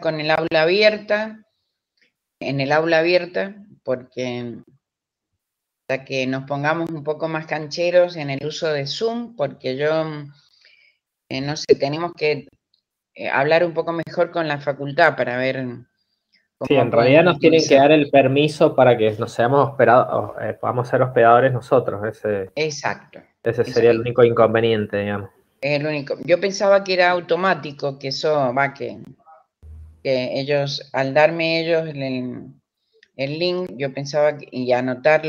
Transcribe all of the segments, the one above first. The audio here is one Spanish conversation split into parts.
con el aula abierta, en el aula abierta, porque hasta que nos pongamos un poco más cancheros en el uso de Zoom, porque yo, no sé, tenemos que hablar un poco mejor con la facultad para ver cómo Sí, en realidad nos tienen que dar el permiso para que nos seamos hospedados, podamos ser hospedadores nosotros. Exacto. Ese sería el único inconveniente, digamos. Es el único. Yo pensaba que era automático, que eso va, que ellos, al darme ellos el link, yo pensaba y anotar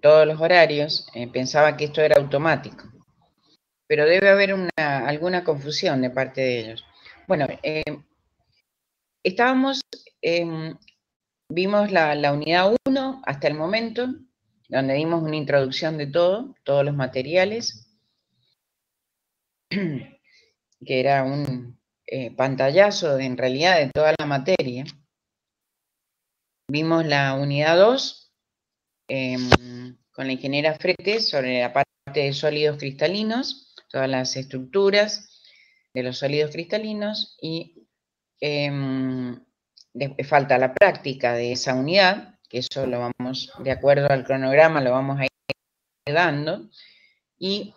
todos los horarios, pensaba que esto era automático. Pero debe haber alguna confusión de parte de ellos. Bueno, vimos la unidad 1 hasta el momento, donde dimos una introducción de todos los materiales, que era un pantallazo en realidad de toda la materia. Vimos la unidad 2 con la ingeniera Frete sobre la parte de sólidos cristalinos, todas las estructuras de los sólidos cristalinos, y falta la práctica de esa unidad, que eso lo vamos, de acuerdo al cronograma, lo vamos a ir dando, y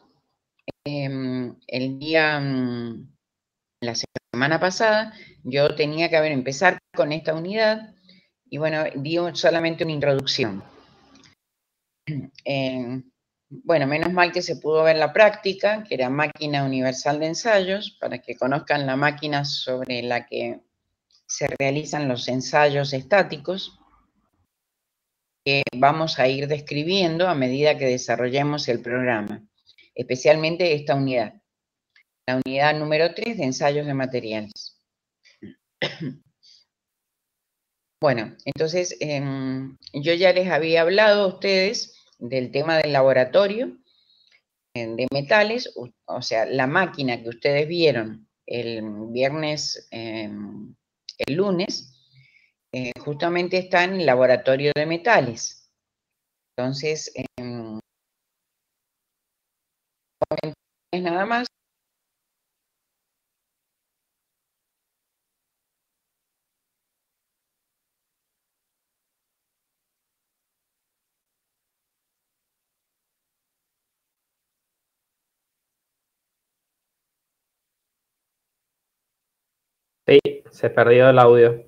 la semana pasada yo tenía que empezar con esta unidad, y bueno, di solamente una introducción. Bueno, menos mal que se pudo ver la práctica, que era máquina universal de ensayos, para que conozcan la máquina sobre la que se realizan los ensayos estáticos, que vamos a ir describiendo a medida que desarrollemos el programa, especialmente esta unidad, la unidad número 3 de ensayos de materiales. Bueno, entonces yo ya les había hablado a ustedes del tema del laboratorio de metales, o sea, la máquina que ustedes vieron el viernes, el lunes, justamente está en el laboratorio de metales. Entonces, nada más. Sí, se perdió el audio.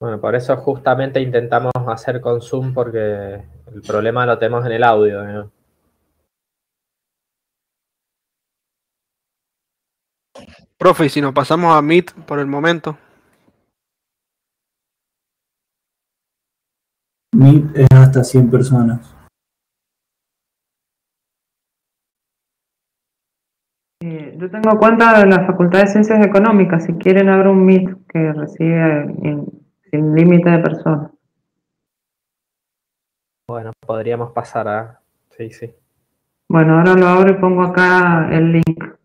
Bueno, por eso justamente intentamos hacer con Zoom, porque el problema lo tenemos en el audio, ¿no? Profe, y si nos pasamos a Meet por el momento. Meet es hasta 100 personas. Yo tengo cuenta de la Facultad de Ciencias Económicas. Si quieren, abro un Meet que recibe sin límite de personas. Bueno, podríamos pasar a... Sí, sí. Bueno, ahora lo abro y pongo acá el link.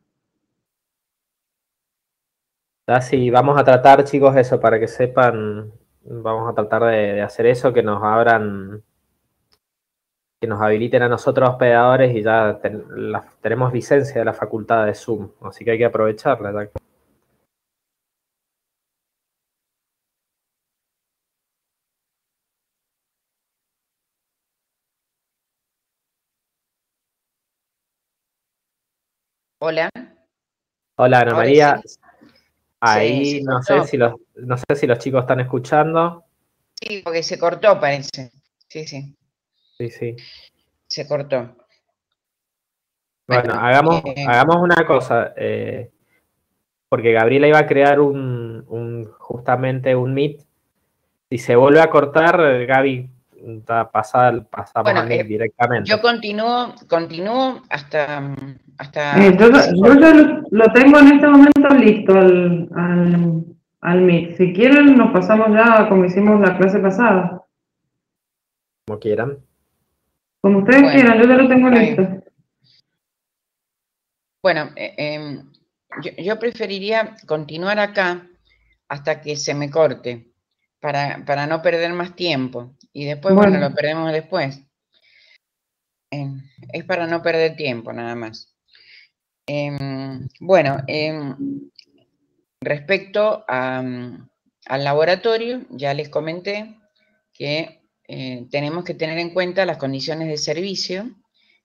Sí, vamos a tratar, chicos, eso, para que sepan, vamos a tratar de hacer eso, que nos abran, que nos habiliten a nosotros hospedadores, y ya tenemos licencia de la facultad de Zoom, así que hay que aprovecharla. Ya. Hola. Hola, Ana María. Sí. Ahí no sé si los chicos están escuchando. Sí, porque se cortó, parece. Sí, sí. Sí, sí. Se cortó. Bueno, hagamos una cosa, porque Gabriela iba a crear justamente un Meet. Si se vuelve a cortar, Gaby, pasamos al Meet directamente. Yo continúo hasta yo ya lo tengo en este momento listo al Meet. Si quieren, nos pasamos ya como hicimos la clase pasada. Como quieran. Como ustedes quieran, yo ya lo tengo listo. Bueno, yo preferiría continuar acá, hasta que se me corte, para no perder más tiempo. Y después, bueno, lo perdemos después. Es para no perder tiempo, nada más. Bueno, respecto al laboratorio, ya les comenté que tenemos que tener en cuenta las condiciones de servicio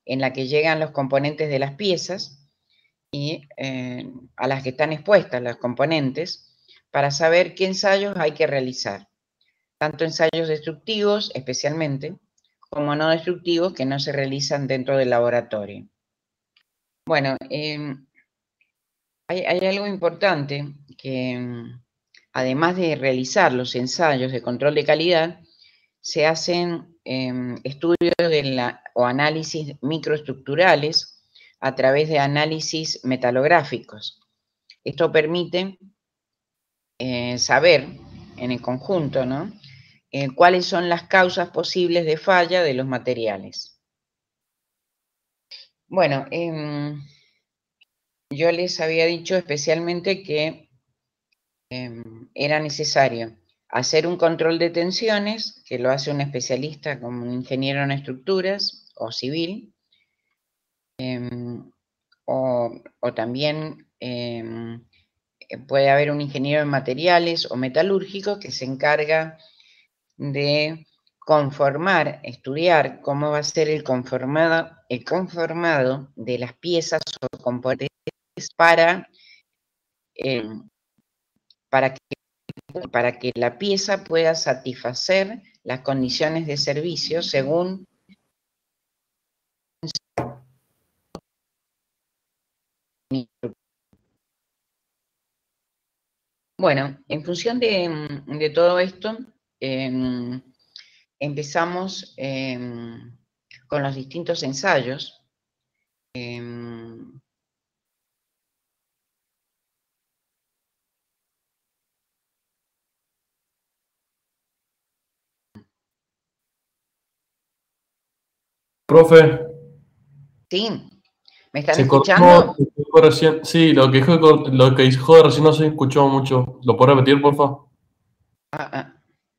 en las que llegan los componentes de las piezas y a las que están expuestas los componentes para saber qué ensayos hay que realizar. Tanto ensayos destructivos, especialmente, como no destructivos que no se realizan dentro del laboratorio. Bueno, hay algo importante que, además de realizar los ensayos de control de calidad, se hacen estudios o análisis microestructurales a través de análisis metalográficos. Esto permite saber en el conjunto, ¿no? Cuáles son las causas posibles de falla de los materiales. Bueno, yo les había dicho especialmente que era necesario hacer un control de tensiones, que lo hace un especialista como un ingeniero en estructuras o civil, o también puede haber un ingeniero en materiales o metalúrgico que se encarga de conformar, estudiar cómo va a ser el conformado de las piezas o componentes para que la pieza pueda satisfacer las condiciones de servicio según Bueno, en función de todo esto, empezamos con los distintos ensayos. Profe, ¿Sí? ¿Me están se escuchando? cortó recién. Sí, lo que dijo recién no se escuchó mucho. ¿Lo puedo repetir, por favor?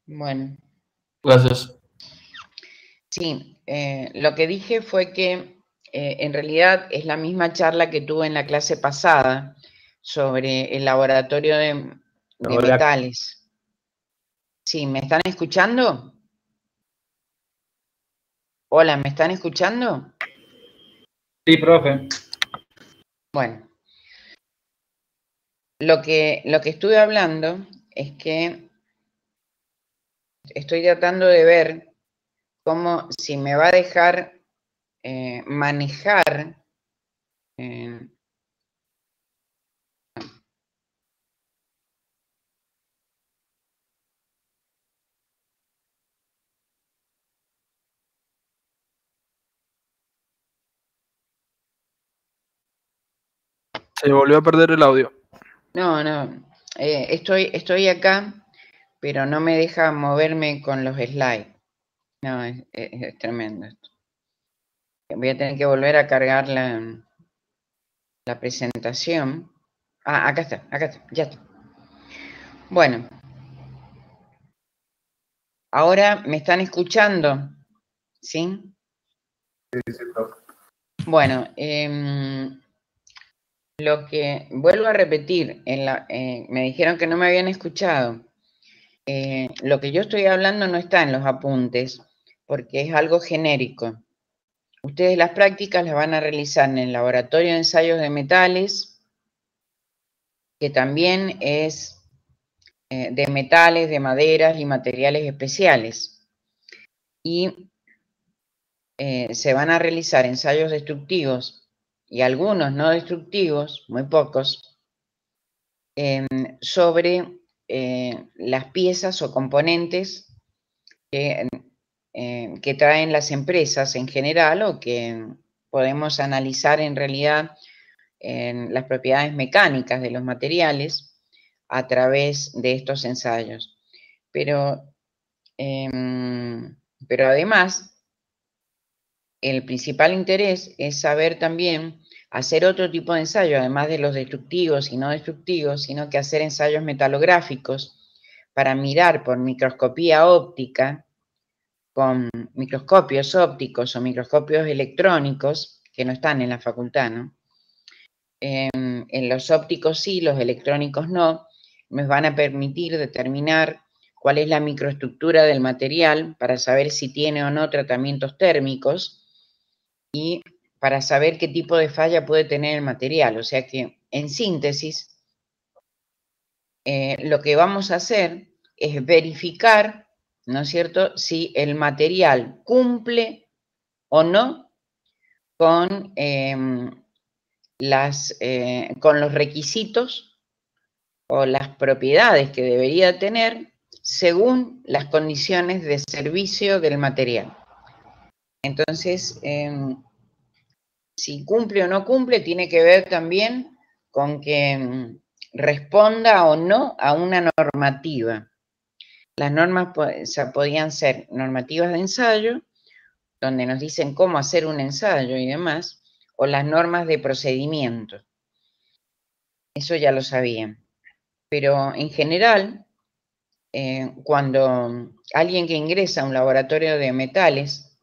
Bueno. Gracias. Sí, lo que dije fue que en realidad es la misma charla que tuve en la clase pasada sobre el laboratorio de metales. Sí, ¿me están escuchando? Hola, ¿me están escuchando? Sí, profe. Bueno, lo que estuve hablando es que estoy tratando de ver cómo, si me va a dejar manejar Se volvió a perder el audio. No, estoy acá, pero no me deja moverme con los slides. No, es tremendo esto. Voy a tener que volver a cargar la presentación. Acá está, ya está. Bueno. Ahora me están escuchando, ¿sí? Sí, profe. Bueno, lo que vuelvo a repetir, me dijeron que no me habían escuchado. Lo que yo estoy hablando no está en los apuntes, porque es algo genérico. Ustedes las prácticas las van a realizar en el laboratorio de ensayos de metales, que también es de metales, de maderas y materiales especiales. Y se van a realizar ensayos destructivos y algunos no destructivos, muy pocos, sobre las piezas o componentes que traen las empresas en general o que podemos analizar en realidad en las propiedades mecánicas de los materiales a través de estos ensayos. Pero además, el principal interés es saber también hacer otro tipo de ensayo, además de los destructivos y no destructivos, sino que hacer ensayos metalográficos para mirar por microscopía óptica, con microscopios ópticos o microscopios electrónicos, que no están en la facultad, ¿no? En los ópticos sí, los electrónicos no, nos van a permitir determinar cuál es la microestructura del material para saber si tiene o no tratamientos térmicos y para saber qué tipo de falla puede tener el material. O sea que, en síntesis, lo que vamos a hacer es verificar, ¿no es cierto?, si el material cumple o no con, con los requisitos o las propiedades que debería tener según las condiciones de servicio del material. Entonces, si cumple o no cumple, tiene que ver también con que responda o no a una normativa. Las normas podían ser normativas de ensayo, donde nos dicen cómo hacer un ensayo y demás, o las normas de procedimiento. Eso ya lo sabían. Pero en general, cuando alguien que ingresa a un laboratorio de metales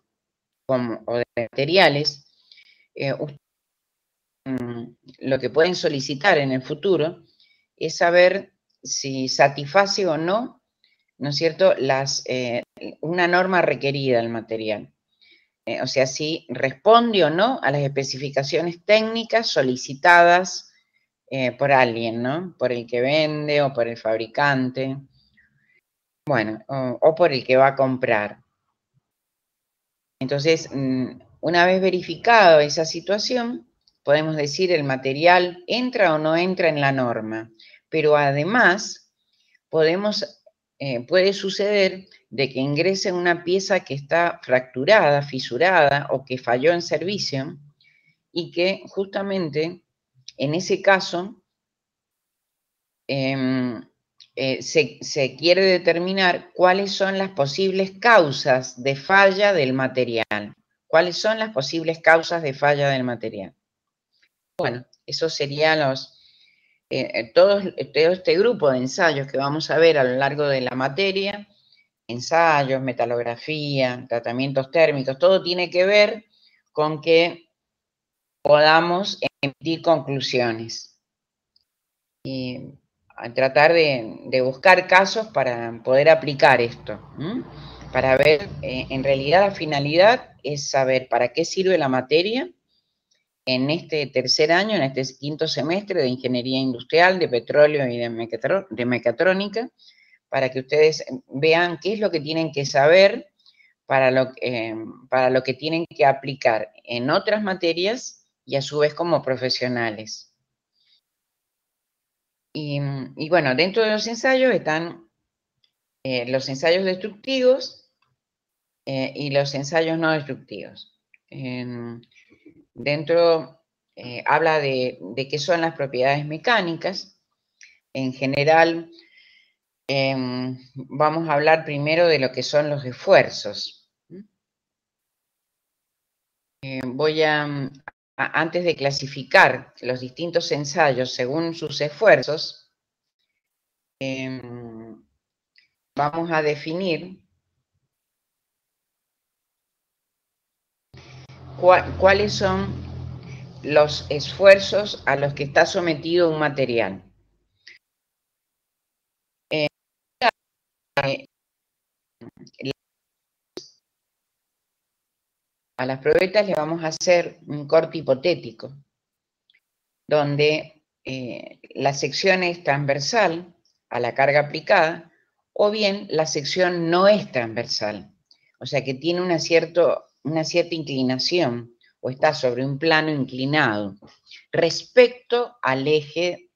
o de materiales, lo que pueden solicitar en el futuro es saber si satisface o no, ¿no es cierto?, una norma requerida del material. O sea, si responde o no a las especificaciones técnicas solicitadas por alguien, ¿no? Por el que vende o por el fabricante, bueno, o por el que va a comprar. Entonces, una vez verificado esa situación, podemos decir el material entra o no entra en la norma, pero además puede suceder de que ingrese una pieza que está fracturada, fisurada o que falló en servicio y que justamente en ese caso se quiere determinar cuáles son las posibles causas de falla del material. ¿Cuáles son las posibles causas de falla del material? Bueno, eso serían todo este grupo de ensayos que vamos a ver a lo largo de la materia, ensayos, metalografía, tratamientos térmicos, todo tiene que ver con que podamos emitir conclusiones y tratar de buscar casos para poder aplicar esto, para ver, en realidad la finalidad es saber para qué sirve la materia en este tercer año, en este quinto semestre de Ingeniería Industrial, de Petróleo y de Mecatrónica, para que ustedes vean qué es lo que tienen que saber para lo que tienen que aplicar en otras materias y a su vez como profesionales. Y bueno, dentro de los ensayos están los ensayos destructivos y los ensayos no destructivos. Dentro habla de qué son las propiedades mecánicas. En general, vamos a hablar primero de lo que son los esfuerzos. Antes de clasificar los distintos ensayos según sus esfuerzos, vamos a definir cuáles son los esfuerzos a los que está sometido un material. A las probetas le vamos a hacer un corte hipotético, donde la sección es transversal a la carga aplicada, o bien la sección no es transversal, o sea que tiene una cierta inclinación, o está sobre un plano inclinado, respecto al eje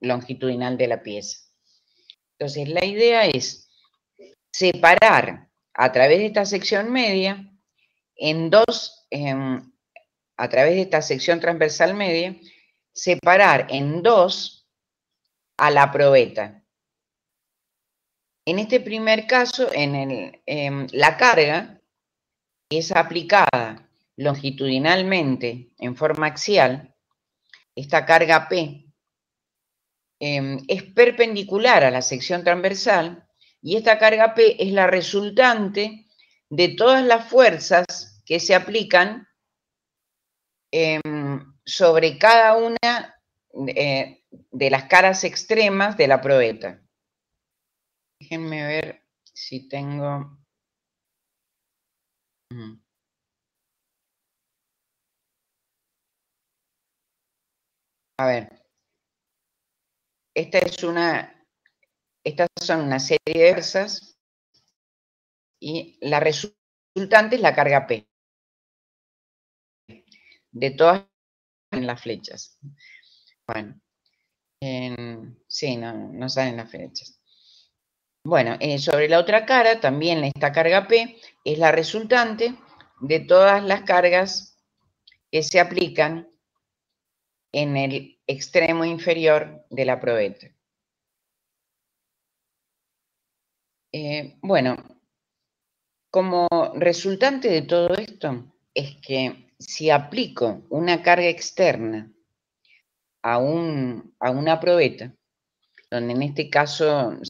longitudinal de la pieza. Entonces, la idea es separar a través de esta sección media, a través de esta sección transversal media, separar en dos a la probeta. En este primer caso, la carga es aplicada longitudinalmente en forma axial, esta carga P es perpendicular a la sección transversal y esta carga P es la resultante de todas las fuerzas que se aplican sobre cada una de las caras extremas de la probeta. Déjenme ver si tengo... A ver, estas son una serie de fuerzas y la resultante es la carga P de todas las flechas. Bueno, sí, no salen las flechas. Bueno, sobre la otra cara también esta carga P es la resultante de todas las cargas que se aplican en el extremo inferior de la probeta. Bueno, como resultante de todo esto es que si aplico una carga externa a una probeta, donde en este caso es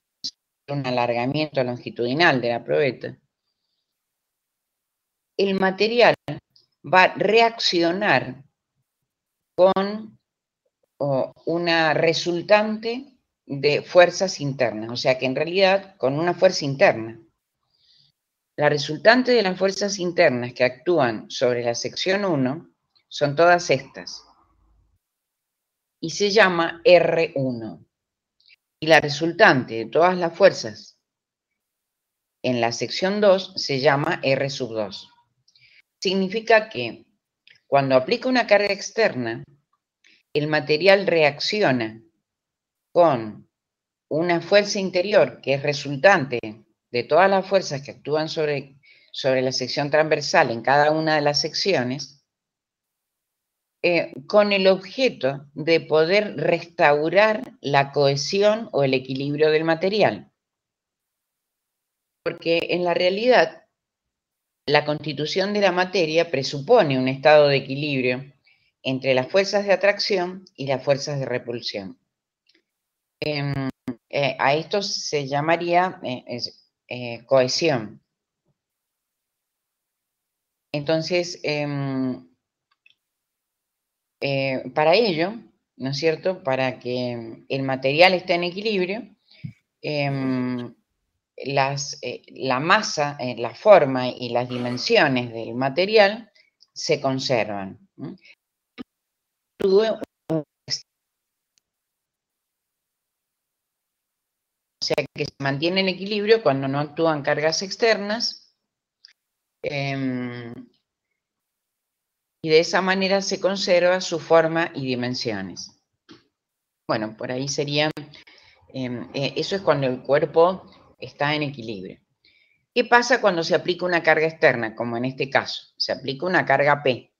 un alargamiento longitudinal de la probeta, el material va a reaccionar con una resultante de fuerzas internas, o sea que en realidad con una fuerza interna. La resultante de las fuerzas internas que actúan sobre la sección 1 son todas estas y se llama R1. Y la resultante de todas las fuerzas en la sección 2 se llama R2. Significa que cuando aplico una carga externa, el material reacciona con una fuerza interior que es resultante de todas las fuerzas que actúan sobre la sección transversal en cada una de las secciones, con el objeto de poder restaurar la cohesión o el equilibrio del material. Porque en la realidad, la constitución de la materia presupone un estado de equilibrio entre las fuerzas de atracción y las fuerzas de repulsión. A esto se llamaría cohesión. Entonces, para ello, ¿no es cierto?, para que el material esté en equilibrio, la masa, la forma y las dimensiones del material se conservan. O sea que se mantiene en equilibrio cuando no actúan cargas externas y de esa manera se conserva su forma y dimensiones. Bueno, por ahí serían, eso es cuando el cuerpo está en equilibrio. ¿Qué pasa cuando se aplica una carga externa? Como en este caso, se aplica una carga P.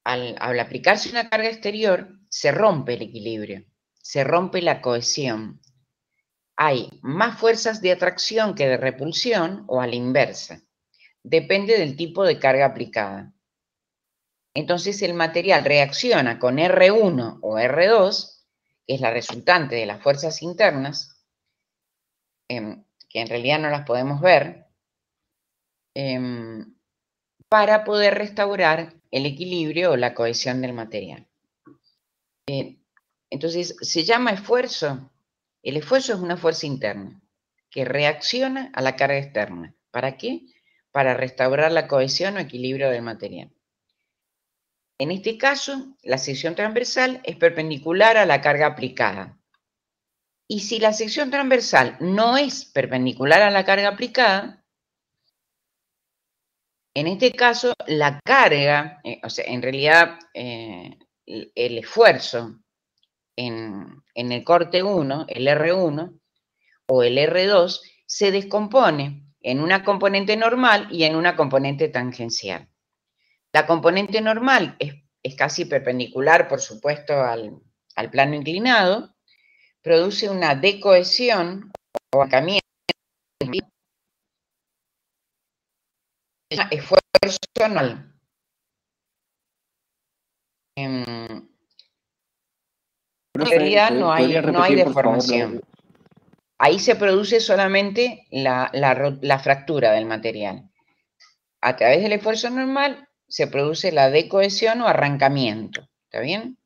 Al aplicarse una carga exterior, se rompe el equilibrio, se rompe la cohesión. Hay más fuerzas de atracción que de repulsión o a la inversa. Depende del tipo de carga aplicada. Entonces el material reacciona con R1 o R2, que es la resultante de las fuerzas internas, que en realidad no las podemos ver, para poder restaurar el equilibrio o la cohesión del material. Entonces, se llama esfuerzo. El esfuerzo es una fuerza interna que reacciona a la carga externa. ¿Para qué? Para restaurar la cohesión o equilibrio del material. En este caso, la sección transversal es perpendicular a la carga aplicada. Y si la sección transversal no es perpendicular a la carga aplicada, en este caso, la carga, o sea, en realidad, el esfuerzo en el corte 1, el R1 o el R2, se descompone en una componente normal y en una componente tangencial. La componente normal es casi perpendicular, por supuesto, al plano inclinado, produce una decohesión o acamiento, esfuerzo esfuerzo anual. En realidad no hay deformación. Ahí se produce solamente la fractura del material. A través del esfuerzo normal se produce la decohesión o arrancamiento. ¿Está bien?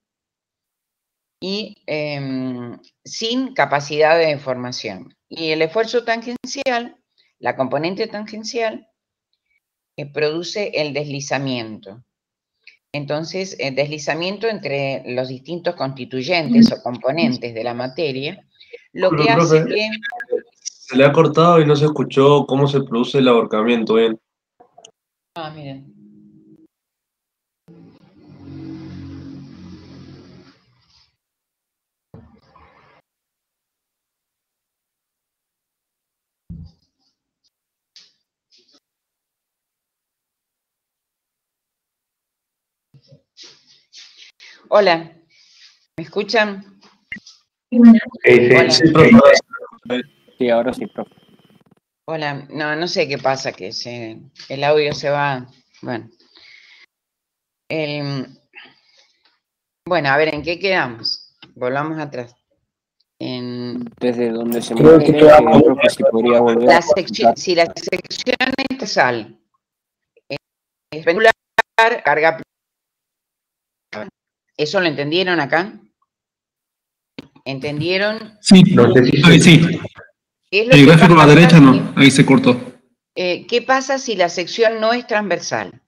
Y sin capacidad de deformación. Y el esfuerzo tangencial, la componente tangencial, produce el deslizamiento. Entonces, el deslizamiento entre los distintos constituyentes o componentes de la materia, lo que hace que... Se le ha cortado y no se escuchó cómo se produce el ahorcamiento bien. Ah, miren. Hola, ¿me escuchan? Hola. Sí, profe. Sí, ahora sí, profe. Hola, no sé qué pasa, que el audio se va. Bueno. Bueno, a ver, ¿en qué quedamos? Volvamos atrás. Desde donde se mantiene, profe, si podría volver si la sección transversal es regular, carga. ¿Eso lo entendieron acá? ¿Entendieron? Sí, ahí sí. El gráfico a la derecha no, ahí se cortó. ¿Qué pasa si la sección no es transversal?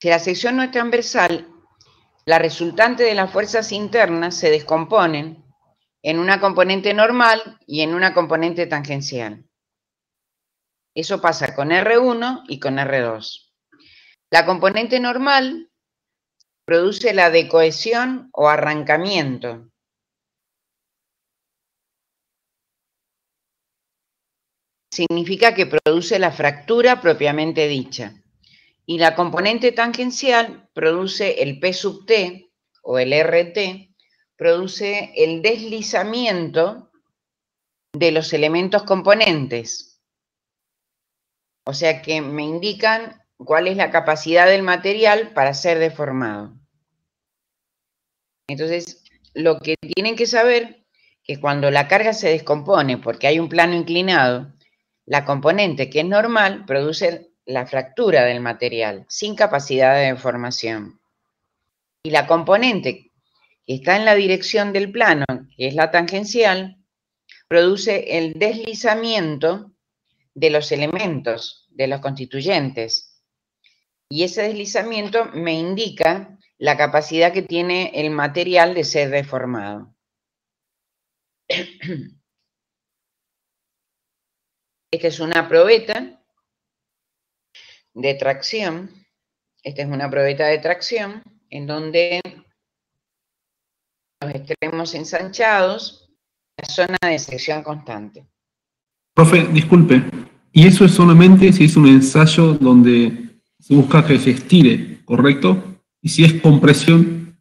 Si la sección no es transversal, la resultante de las fuerzas internas se descomponen en una componente normal y en una componente tangencial. Eso pasa con R1 y con R2. La componente normal produce la decohesión o arrancamiento. Significa que produce la fractura propiamente dicha. Y la componente tangencial produce el P sub T o el RT, produce el deslizamiento de los elementos componentes. O sea que me indican cuál es la capacidad del material para ser deformado. Entonces, lo que tienen que saber es que cuando la carga se descompone porque hay un plano inclinado, la componente que es normal produce la fractura del material sin capacidad de deformación. Y la componente que está en la dirección del plano, que es la tangencial, produce el deslizamiento de los elementos, de los constituyentes. Y ese deslizamiento me indica la capacidad que tiene el material de ser deformado. Esta es una probeta de tracción. Esta es una probeta de tracción en donde los extremos ensanchados, la zona de sección constante. Profe, disculpe, y eso es solamente si es un ensayo donde se busca que se estire, ¿correcto? Y si es compresión.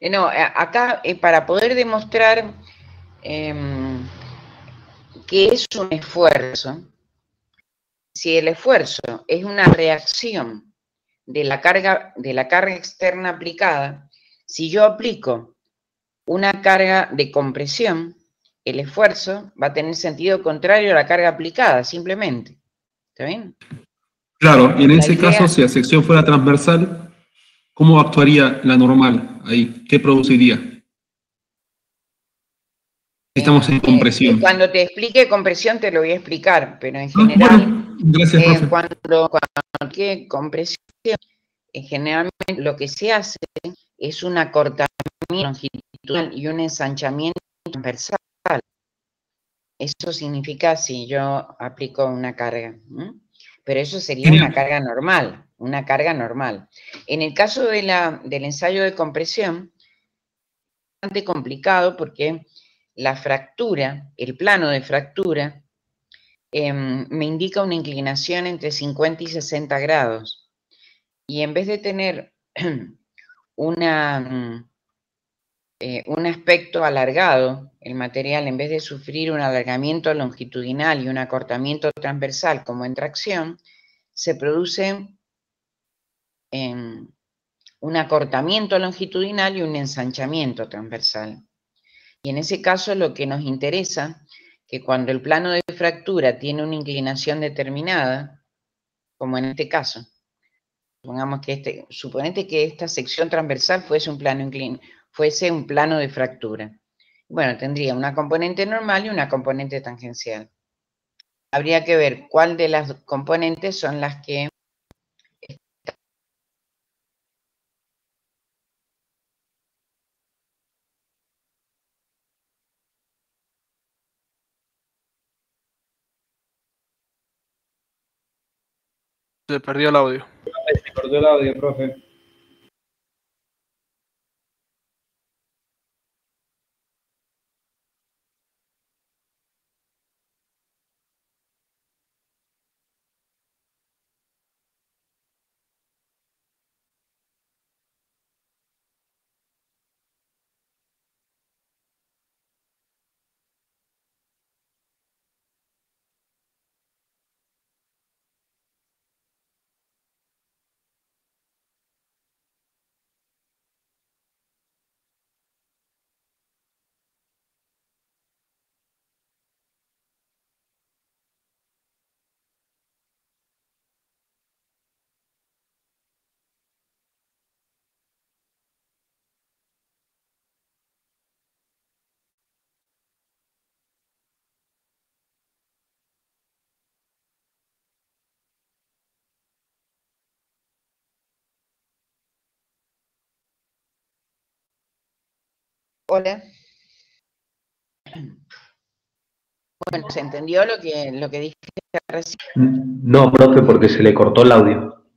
No, acá para poder demostrar que es un esfuerzo, si el esfuerzo es una reacción de la carga externa aplicada, si yo aplico una carga de compresión, el esfuerzo va a tener sentido contrario a la carga aplicada, simplemente. ¿Está bien? Claro, y en ese caso, si la sección fuera transversal, ¿cómo actuaría la normal ahí? ¿Qué produciría? Estamos en compresión. Cuando te explique compresión te lo voy a explicar, pero en general, bueno, gracias, profe. cuando hay compresión, generalmente lo que se hace es un acortamiento longitudinal y un ensanchamiento transversal. Eso significa si yo aplico una carga, pero eso sería una carga normal, En el caso del ensayo de compresión, es bastante complicado porque la fractura, el plano de fractura, me indica una inclinación entre 50 y 60 grados. Y en vez de tener una un aspecto alargado, el material, en vez de sufrir un alargamiento longitudinal y un acortamiento transversal como en tracción, se produce un acortamiento longitudinal y un ensanchamiento transversal. Y en ese caso lo que nos interesa, que cuando el plano de fractura tiene una inclinación determinada, como en este caso, supongamos que suponete que esta sección transversal fuese un plano de fractura. Bueno, tendría una componente normal y una componente tangencial. Habría que ver cuál de las componentes son las que Se perdió el audio. Se cortó el audio, profe. Hola. Bueno, ¿se entendió lo que dije recién? No, profe, porque se le cortó el audio.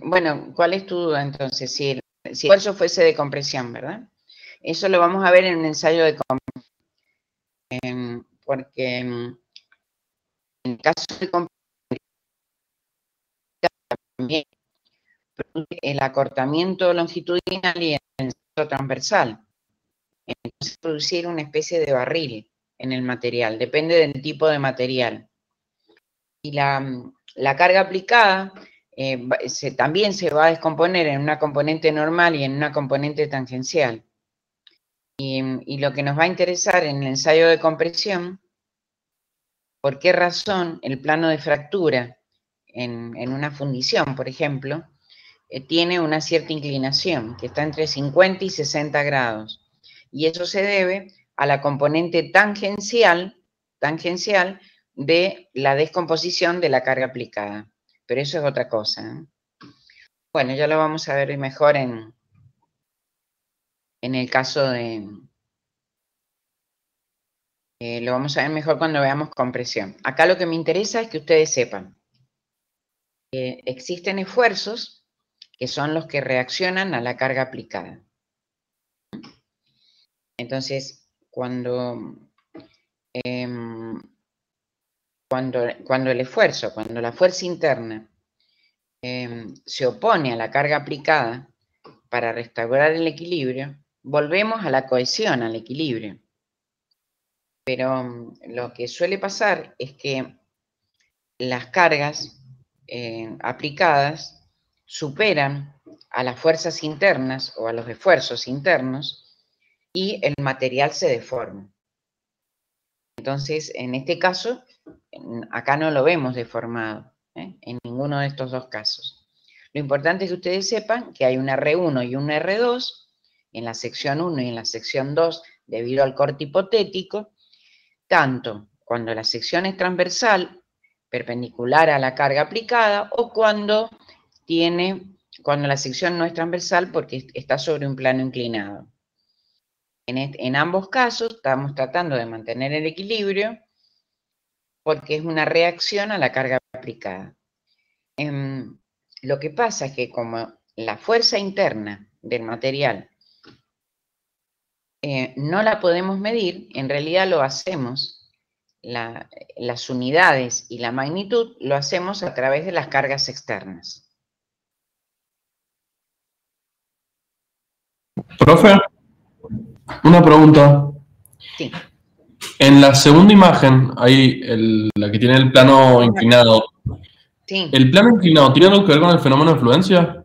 Bueno, ¿cuál es tu duda entonces? Si el esfuerzo fuese de compresión, ¿verdad? Eso lo vamos a ver en un ensayo de compresión. Porque en el caso de compresión también produce el acortamiento longitudinal y el ensanchamiento transversal. Entonces producir una especie de barril en el material, depende del tipo de material. Y la carga aplicada también se va a descomponer en una componente normal y en una componente tangencial. Y lo que nos va a interesar en el ensayo de compresión, ¿por qué razón el plano de fractura en una fundición, por ejemplo, tiene una cierta inclinación, que está entre 50 y 60 grados? Y eso se debe a la componente tangencial de la descomposición de la carga aplicada. Pero eso es otra cosa, ¿eh? Bueno, ya lo vamos a ver mejor en el caso de... lo vamos a ver mejor cuando veamos compresión. Acá lo que me interesa es que ustedes sepan que existen esfuerzos que son los que reaccionan a la carga aplicada. Entonces, cuando la fuerza interna se opone a la carga aplicada para restaurar el equilibrio, volvemos a la cohesión, al equilibrio. Pero lo que suele pasar es que las cargas aplicadas superan a las fuerzas internas o a los esfuerzos internos y el material se deforma. Entonces, en este caso, acá no lo vemos deformado, en ninguno de estos dos casos. Lo importante es que ustedes sepan que hay un R1 y un R2 en la sección 1 y en la sección 2 debido al corte hipotético, tanto cuando la sección es transversal, perpendicular a la carga aplicada, o cuando la sección no es transversal porque está sobre un plano inclinado. En ambos casos estamos tratando de mantener el equilibrio porque es una reacción a la carga aplicada. Lo que pasa es que como la fuerza interna del material no la podemos medir, en realidad lo hacemos, las unidades y la magnitud lo hacemos a través de las cargas externas. Profe, una pregunta. Sí. En la segunda imagen, ahí la que tiene el plano inclinado. Sí. ¿El plano inclinado tiene algo que ver con el fenómeno de fluencia?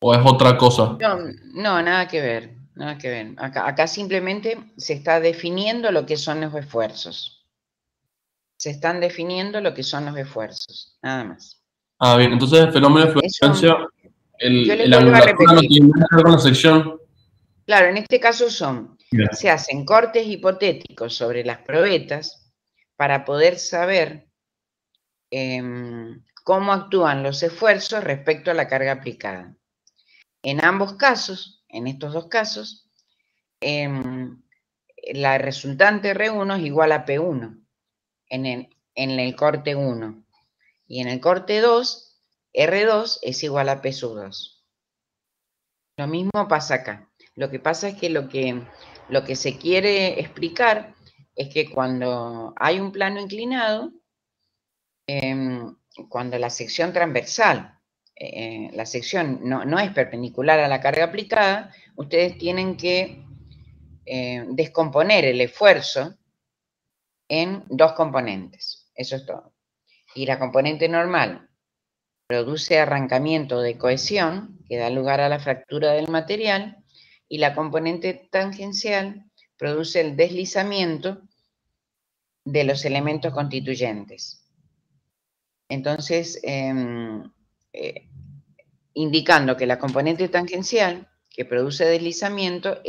¿O es otra cosa? No, nada que ver, nada que ver. Acá simplemente se está definiendo lo que son los esfuerzos. Se están definiendo lo que son los esfuerzos, nada más. Ah, bien, entonces el fenómeno de fluencia, yo les el vuelvo a angulatura no repetir. tiene nada que ver con la sección. Claro, en este caso Bien. se hacen cortes hipotéticos sobre las probetas para poder saber cómo actúan los esfuerzos respecto a la carga aplicada. En ambos casos, en estos dos casos, la resultante R1 es igual a P1 en el corte 1. Y en el corte 2, R2 es igual a P sub 2. Lo mismo pasa acá. Lo que pasa es que lo que se quiere explicar es que cuando hay un plano inclinado, cuando la sección transversal, la sección no es perpendicular a la carga aplicada, ustedes tienen que descomponer el esfuerzo en dos componentes. Eso es todo. Y la componente normal produce arrancamiento de cohesión, que da lugar a la fractura del material, y la componente tangencial produce el deslizamiento de los elementos constituyentes. Entonces, indicando que la componente tangencial, que produce deslizamiento,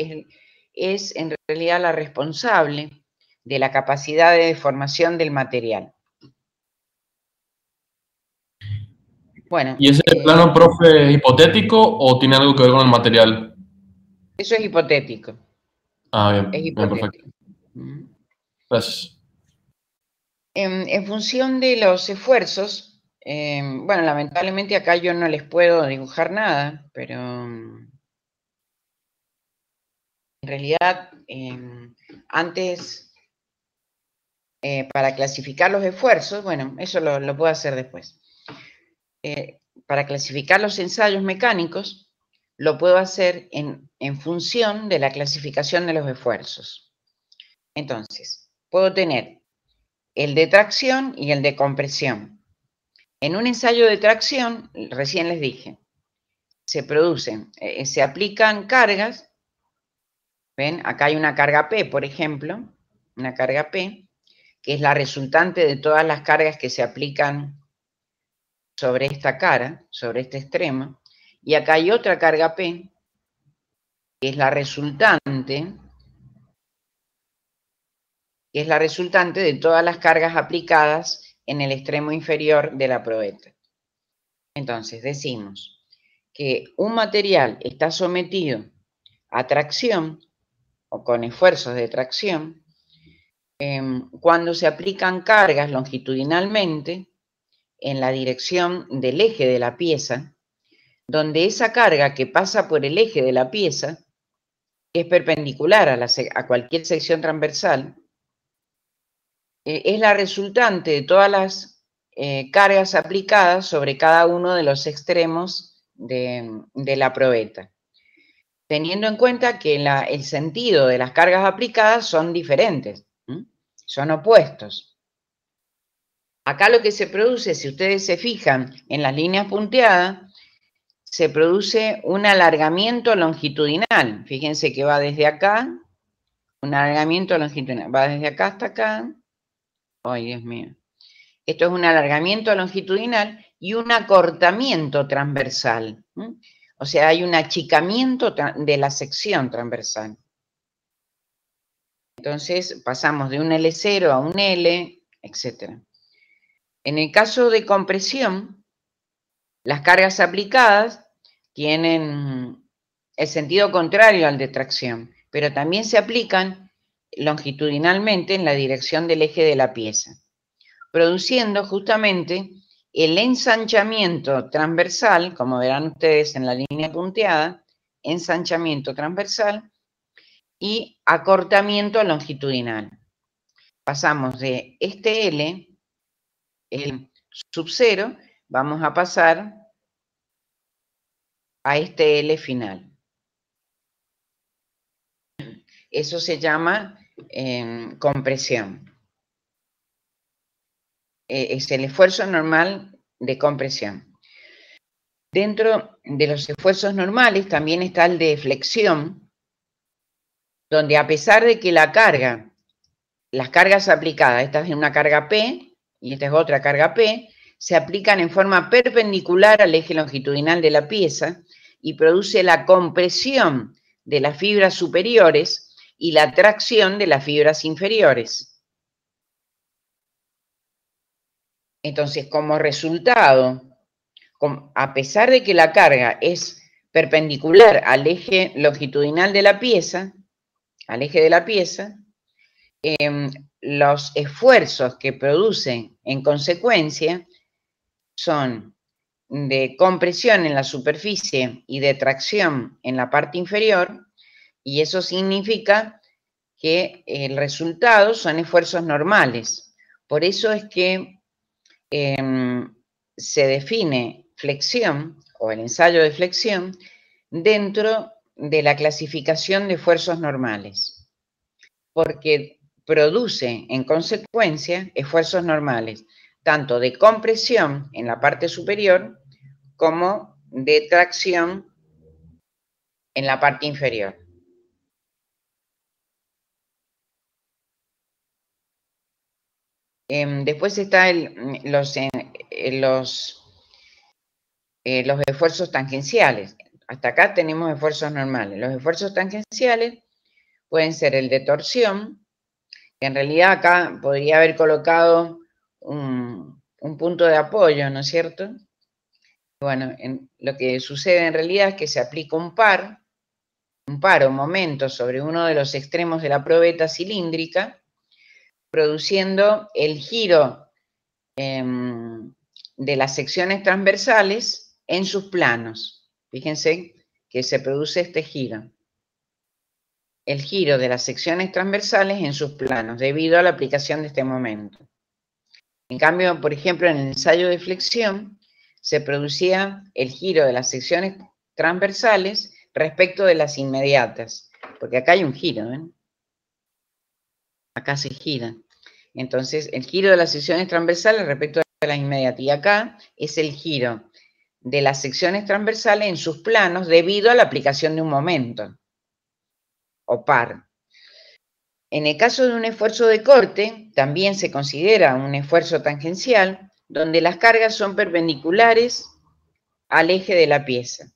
es en realidad la responsable de la capacidad de deformación del material. Bueno, ¿Y ese plano, profe, es hipotético o tiene algo que ver con el material? Eso es hipotético. Ah, bien, Es bien, perfecto. Gracias. En función de los esfuerzos, bueno, lamentablemente acá yo no les puedo dibujar nada, pero en realidad antes, para clasificar los esfuerzos, bueno, eso lo puedo hacer después. Para clasificar los ensayos mecánicos, lo puedo hacer en función de la clasificación de los esfuerzos. Entonces, puedo tener el de tracción y el de compresión. En un ensayo de tracción, recién les dije, se aplican cargas. ¿Ven? Acá hay una carga P, por ejemplo, una carga P, que es la resultante de todas las cargas que se aplican sobre esta cara, sobre este extremo. Y acá hay otra carga P, que es la resultante de todas las cargas aplicadas en el extremo inferior de la probeta. Entonces, decimos que un material está sometido a tracción o con esfuerzos de tracción cuando se aplican cargas longitudinalmente en la dirección del eje de la pieza, donde esa carga que pasa por el eje de la pieza es perpendicular a cualquier sección transversal, es la resultante de todas las cargas aplicadas sobre cada uno de los extremos de la probeta, teniendo en cuenta que el sentido de las cargas aplicadas son diferentes, son opuestos. Acá lo que se produce, si ustedes se fijan en las líneas punteadas, se produce un alargamiento longitudinal. Fíjense que va desde acá, un alargamiento longitudinal, va desde acá hasta acá. Ay, Dios mío. Esto es un alargamiento longitudinal y un acortamiento transversal. O sea, hay un achicamiento de la sección transversal. Entonces pasamos de un L0 a un L, etc. En el caso de compresión, las cargas aplicadas tienen el sentido contrario al de tracción, pero también se aplican longitudinalmente en la dirección del eje de la pieza, produciendo justamente el ensanchamiento transversal, como verán ustedes en la línea punteada, ensanchamiento transversal y acortamiento longitudinal. Pasamos de este L, el sub 0, vamos a pasar a este L final. eso se llama compresión. Es el esfuerzo normal de compresión. Dentro de los esfuerzos normales también está el de flexión, donde a pesar de que las cargas aplicadas, esta es una carga P y esta es otra carga P, se aplican en forma perpendicular al eje longitudinal de la pieza y produce la compresión de las fibras superiores y la tracción de las fibras inferiores. Entonces, como resultado, a pesar de que la carga es perpendicular al eje longitudinal de la pieza, los esfuerzos que producen en consecuencia son de compresión en la superficie y de tracción en la parte inferior, y eso significa que el resultado son esfuerzos normales. Por eso es que se define flexión o el ensayo de flexión dentro de la clasificación de esfuerzos normales, porque produce en consecuencia esfuerzos normales, tanto de compresión en la parte superior como de tracción en la parte inferior. Después están los esfuerzos tangenciales. Hasta acá tenemos esfuerzos normales. Los esfuerzos tangenciales pueden ser el de torsión, que en realidad acá podría haber colocado un punto de apoyo, ¿no es cierto? Bueno, lo que sucede en realidad es que se aplica un par o momento sobre uno de los extremos de la probeta cilíndrica, produciendo el giro de las secciones transversales en sus planos. Fíjense que se produce este giro. El giro de las secciones transversales en sus planos, debido a la aplicación de este momento. En cambio, por ejemplo, en el ensayo de flexión, se producía el giro de las secciones transversales respecto de las inmediatas, porque acá hay un giro, ¿ven? Acá se gira. Entonces, el giro de las secciones transversales respecto de las inmediatas, y acá es el giro de las secciones transversales en sus planos debido a la aplicación de un momento, o par. En el caso de un esfuerzo de corte, también se considera un esfuerzo tangencial, donde las cargas son perpendiculares al eje de la pieza.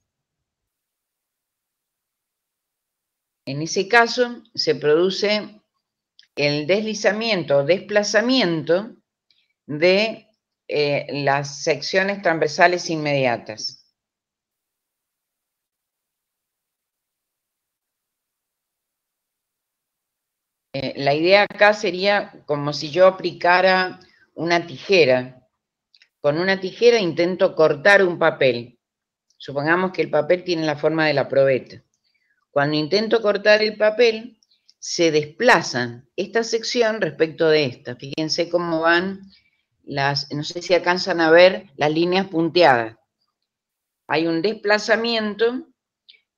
En ese caso, se produce el deslizamiento o desplazamiento de las secciones transversales inmediatas. La idea acá sería como si yo aplicara una tijera. Con una tijera intento cortar un papel. Supongamos que el papel tiene la forma de la probeta. Cuando intento cortar el papel, se desplazan esta sección respecto de esta. Fíjense cómo van no sé si alcanzan a ver las líneas punteadas. Hay un desplazamiento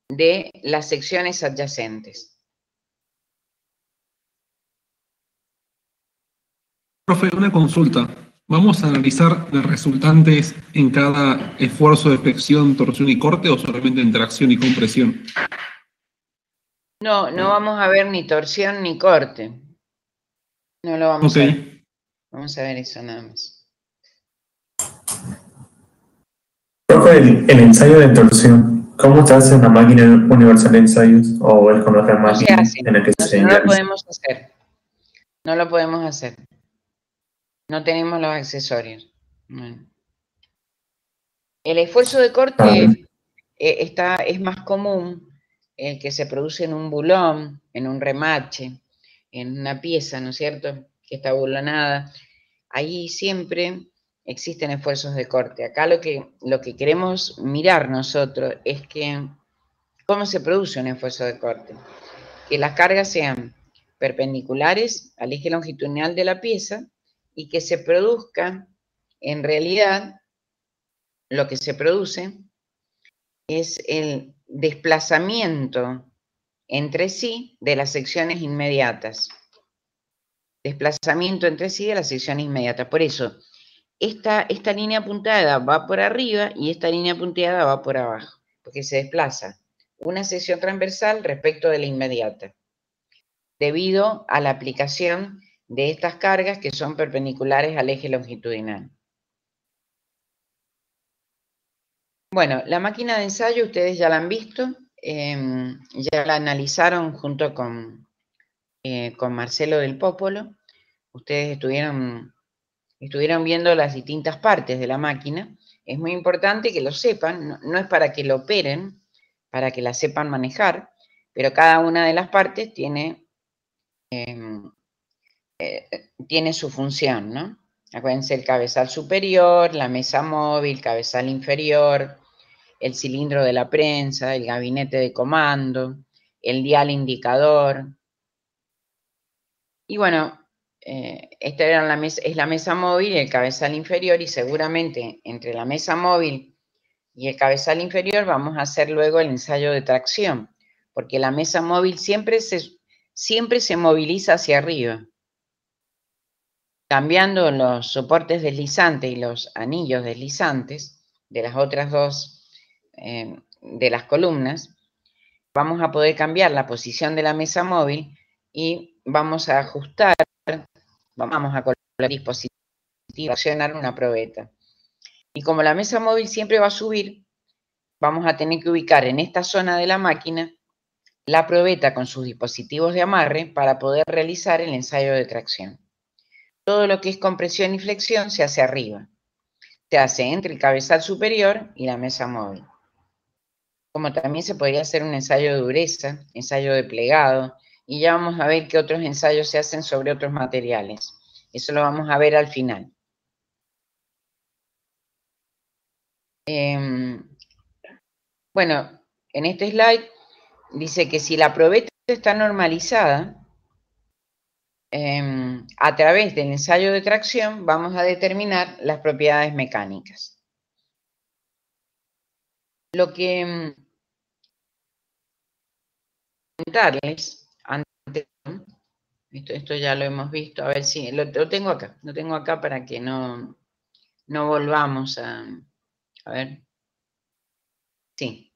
de las secciones adyacentes. Profe, una consulta. ¿Vamos a analizar las resultantes en cada esfuerzo de flexión, torsión y corte o solamente en tracción y compresión? No, no vamos a ver ni torsión ni corte. No lo vamos a ver. Vamos a ver eso nada más. Profe, el ensayo de torsión, ¿cómo se hace en la máquina universal de ensayos o es con otra máquina en la que se no lo podemos hacer. No lo podemos hacer. No tenemos los accesorios. Bueno. El esfuerzo de corte es más común, el que se produce en un bulón, en un remache, en una pieza, ¿no es cierto?, que está bulonada. Ahí siempre existen esfuerzos de corte. Acá lo que queremos mirar nosotros es que cómo se produce un esfuerzo de corte. Que las cargas sean perpendiculares al eje longitudinal de la pieza y que se produzca, en realidad, lo que se produce es el desplazamiento entre sí de las secciones inmediatas. Desplazamiento entre sí de las secciones inmediatas. Por eso, esta línea punteada va por arriba y esta línea punteada va por abajo, porque se desplaza una sección transversal respecto de la inmediata, debido a la aplicación de estas cargas que son perpendiculares al eje longitudinal. Bueno, la máquina de ensayo ustedes ya la han visto, ya la analizaron junto con Marcelo del Popolo. Ustedes estuvieron viendo las distintas partes de la máquina. Es muy importante que lo sepan, no es para que lo operen, para que la sepan manejar, pero cada una de las partes tiene su función, ¿no? Acuérdense, el cabezal superior, la mesa móvil, cabezal inferior, el cilindro de la prensa, el gabinete de comando, el dial indicador. Y bueno, esta es la mesa móvil y el cabezal inferior, y seguramente entre la mesa móvil y el cabezal inferior vamos a hacer luego el ensayo de tracción, porque la mesa móvil siempre se moviliza hacia arriba. Cambiando los soportes deslizantes y los anillos deslizantes de las otras dos, de las columnas, vamos a poder cambiar la posición de la mesa móvil y vamos a ajustar, vamos a colocar el dispositivo, accionar una probeta. Y como la mesa móvil siempre va a subir, vamos a tener que ubicar en esta zona de la máquina la probeta con sus dispositivos de amarre para poder realizar el ensayo de tracción. Todo lo que es compresión y flexión se hace arriba. Se hace entre el cabezal superior y la mesa móvil. Como también se podría hacer un ensayo de dureza, ensayo de plegado, y ya vamos a ver qué otros ensayos se hacen sobre otros materiales. Eso lo vamos a ver al final. Bueno, en este slide dice que si la probeta está normalizada, a través del ensayo de tracción vamos a determinar las propiedades mecánicas. Lo que comentarles antes, esto ya lo hemos visto, a ver si lo tengo acá para que no volvamos a ver. Sí.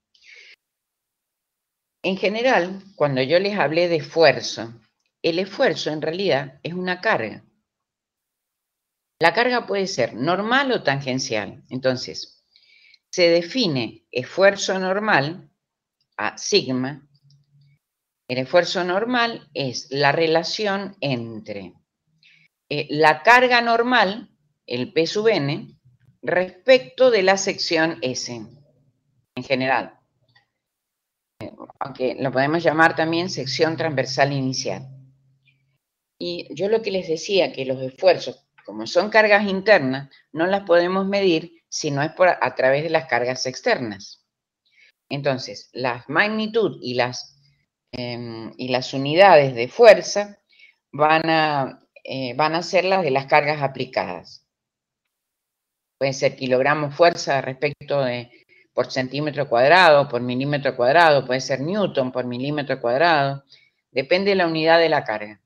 En general, cuando yo les hablé de esfuerzo, el esfuerzo en realidad es una carga. La carga puede ser normal o tangencial. Entonces, se define esfuerzo normal a sigma. El esfuerzo normal es la relación entre la carga normal, el P sub n, respecto de la sección S, en general. Aunque lo podemos llamar también sección transversal inicial. Y yo lo que les decía, que los esfuerzos, como son cargas internas, no las podemos medir si no es a través de las cargas externas. Entonces, la magnitud y las unidades de fuerza van a ser las de las cargas aplicadas. Pueden ser kilogramos fuerza respecto de por centímetro cuadrado, por milímetro cuadrado, puede ser newton por milímetro cuadrado, depende de la unidad de la carga.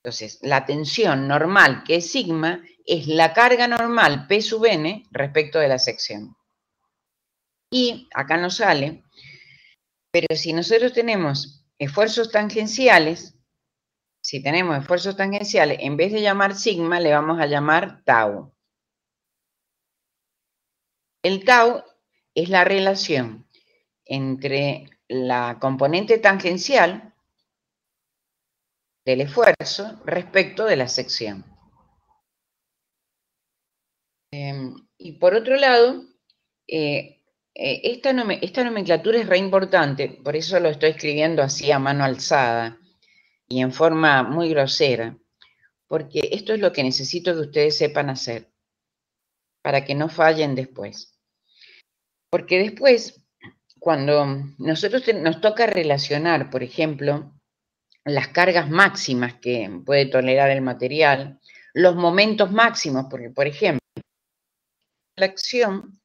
Entonces, la tensión normal, que es sigma, es la carga normal P sub n respecto de la sección. Y acá nos sale, pero si nosotros tenemos esfuerzos tangenciales, en vez de llamar sigma, le vamos a llamar tau. El tau es la relación entre la componente tangencial del esfuerzo respecto de la sección. Y por otro lado, esta nomenclatura es re importante, por eso lo estoy escribiendo así a mano alzada y en forma muy grosera, porque esto es lo que necesito que ustedes sepan hacer para que no fallen después. Porque después, cuando nosotros nos toca relacionar, por ejemplo, las cargas máximas que puede tolerar el material, los momentos máximos, porque, por ejemplo, en la acción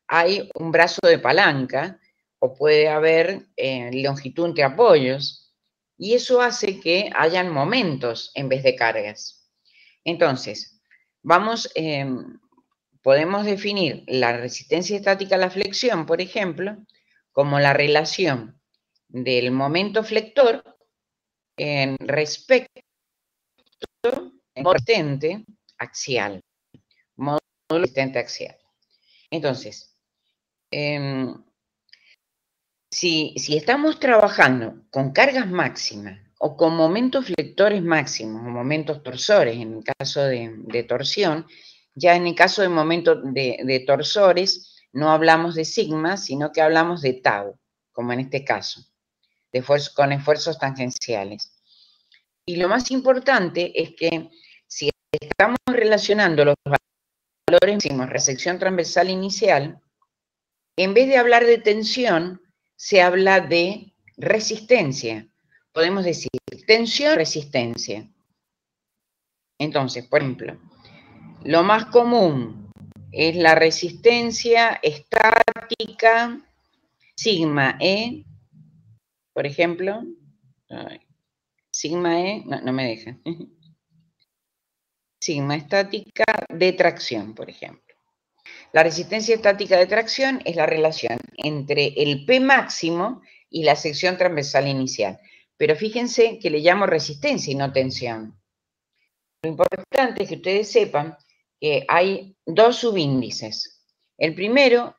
hay un brazo de palanca o puede haber longitud entre apoyos, y eso hace que hayan momentos en vez de cargas. Entonces, podemos definir la resistencia estática a la flexión, por ejemplo, como la relación del momento flector respecto al resistente axial, módulo resistente axial. Entonces, si estamos trabajando con cargas máximas o con momentos flectores máximos o momentos torsores, en el caso de torsión, ya en el caso de momentos de torsores, no hablamos de sigma, sino que hablamos de tau, como en este caso, con esfuerzos tangenciales. Y lo más importante es que si estamos relacionando los valores máximos de la sección transversal inicial, en vez de hablar de tensión, se habla de resistencia. Podemos decir tensión, resistencia. Entonces, por ejemplo, lo más común es la resistencia estática sigma E, por ejemplo. Sigma E, no me deja. Sigma estática de tracción, por ejemplo. La resistencia estática de tracción es la relación entre el P máximo y la sección transversal inicial. Pero fíjense que le llamo resistencia y no tensión. Lo importante es que ustedes sepan que hay dos subíndices. El primero,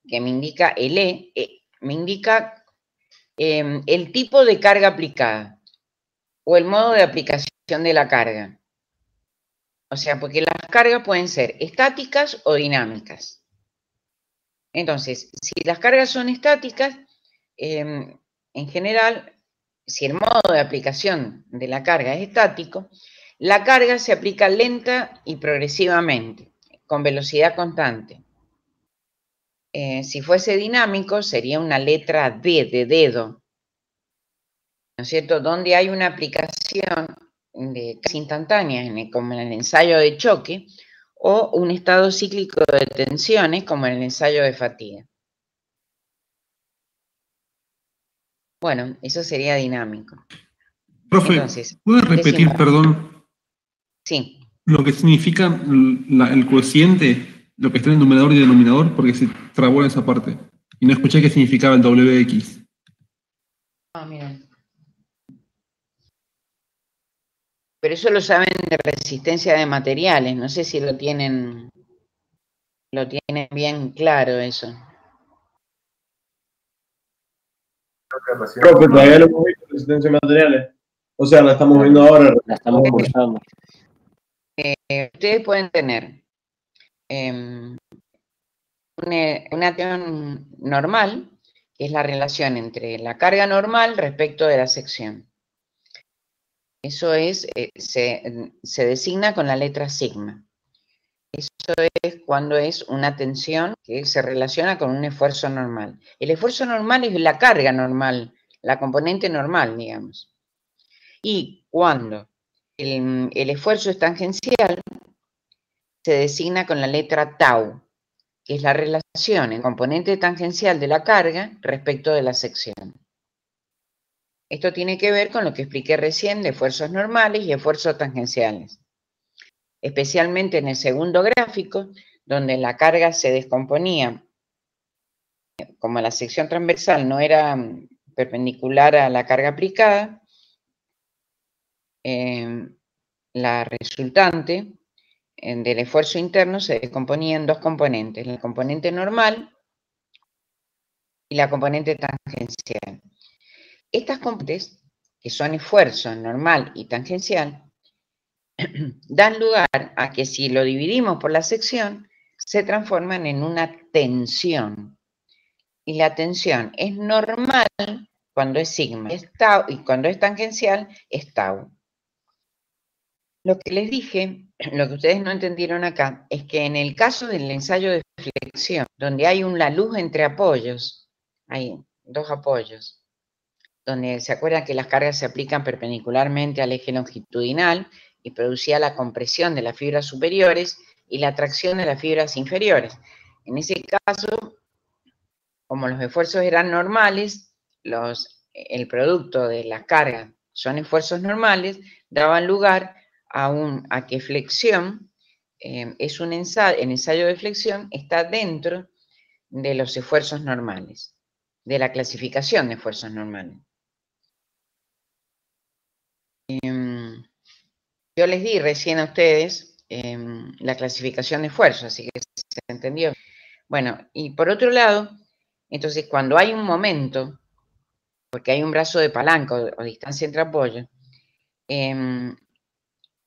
que me indica el E, me indica el tipo de carga aplicada o el modo de aplicación de la carga. O sea, porque las cargas pueden ser estáticas o dinámicas. Entonces, si las cargas son estáticas, en general, si el modo de aplicación de la carga es estático, la carga se aplica lenta y progresivamente, con velocidad constante. Si fuese dinámico, sería una letra D de dedo, ¿no es cierto? Donde hay una aplicación casi instantánea, como en el ensayo de choque, o un estado cíclico de tensiones, como en el ensayo de fatiga. Bueno, eso sería dinámico. Profe, Entonces, ¿puede repetir, perdón? Sí. Lo que significa el cociente, lo que está en el numerador y denominador, porque se trabó en esa parte. Y no escuché qué significaba el WX. Ah, mira. Pero eso lo saben de resistencia de materiales. No sé si lo tienen bien claro eso. Profe, todavía no hemos visto resistencia de materiales. O sea, la estamos viendo ahora. La estamos cursando. Ustedes pueden tener una acción normal, que es la relación entre la carga normal respecto de la sección. Eso es, se designa con la letra sigma. Eso es cuando es una tensión que se relaciona con un esfuerzo normal. El esfuerzo normal es la carga normal, la componente normal, digamos. Y cuando el esfuerzo es tangencial, se designa con la letra tau, que es la relación en componente tangencial de la carga respecto de la sección. Esto tiene que ver con lo que expliqué recién de esfuerzos normales y esfuerzos tangenciales. Especialmente en el segundo gráfico, donde la carga se descomponía, como la sección transversal no era perpendicular a la carga aplicada, la resultante del esfuerzo interno se descomponía en dos componentes, la componente normal y la componente tangencial. Estas componentes, que son esfuerzo normal y tangencial, dan lugar a que si lo dividimos por la sección, se transforman en una tensión. Y la tensión es normal cuando es sigma, es tau, y cuando es tangencial es tau. Lo que les dije, lo que ustedes no entendieron acá, es que en el caso del ensayo de flexión, donde hay una luz entre apoyos, hay dos apoyos, donde se acuerdan que las cargas se aplican perpendicularmente al eje longitudinal y producía la compresión de las fibras superiores y la tracción de las fibras inferiores. En ese caso, como los esfuerzos eran normales, el producto de la carga son esfuerzos normales, daban lugar a que flexión, el ensayo de flexión está dentro de los esfuerzos normales, de la clasificación de esfuerzos normales. Yo les di recién a ustedes la clasificación de esfuerzos, así que se entendió. Bueno, y por otro lado, entonces cuando hay un momento, porque hay un brazo de palanca o distancia entre apoyos,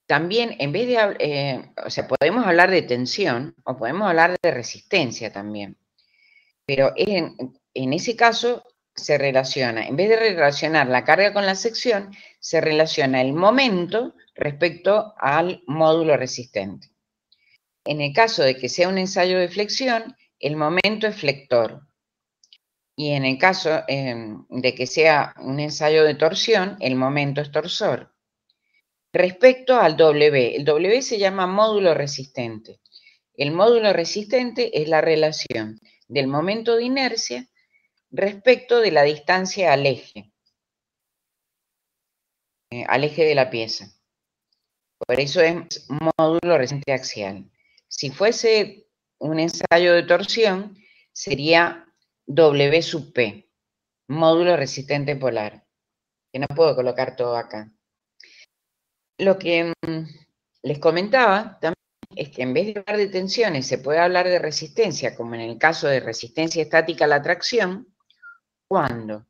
también en vez de, o sea, podemos hablar de tensión o podemos hablar de resistencia también, pero en ese caso se relaciona, en vez de relacionar la carga con la sección, se relaciona el momento respecto al módulo resistente. En el caso de que sea un ensayo de flexión, el momento es flector. Y en el caso de que sea un ensayo de torsión, el momento es torsor. Respecto al W, el W se llama módulo resistente. El módulo resistente es la relación del momento de inercia respecto de la distancia al eje de la pieza. Por eso es módulo resistente axial. Si fuese un ensayo de torsión, sería W sub P, módulo resistente polar, que no puedo colocar todo acá. Lo que les comentaba también es que en vez de hablar de tensiones se puede hablar de resistencia, como en el caso de resistencia estática a la tracción, cuando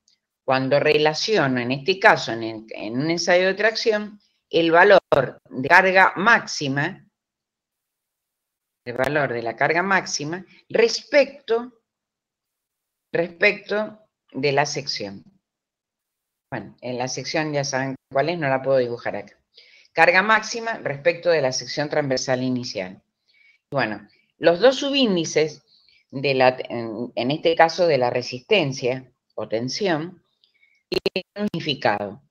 relaciono, en este caso, en un ensayo de tracción, el valor de carga máxima, el valor de la carga máxima, respecto de la sección. Bueno, en la sección ya saben cuál es, no la puedo dibujar acá. Carga máxima respecto de la sección transversal inicial. Bueno, los dos subíndices, en este caso de la resistencia o tensión, tienen un significado.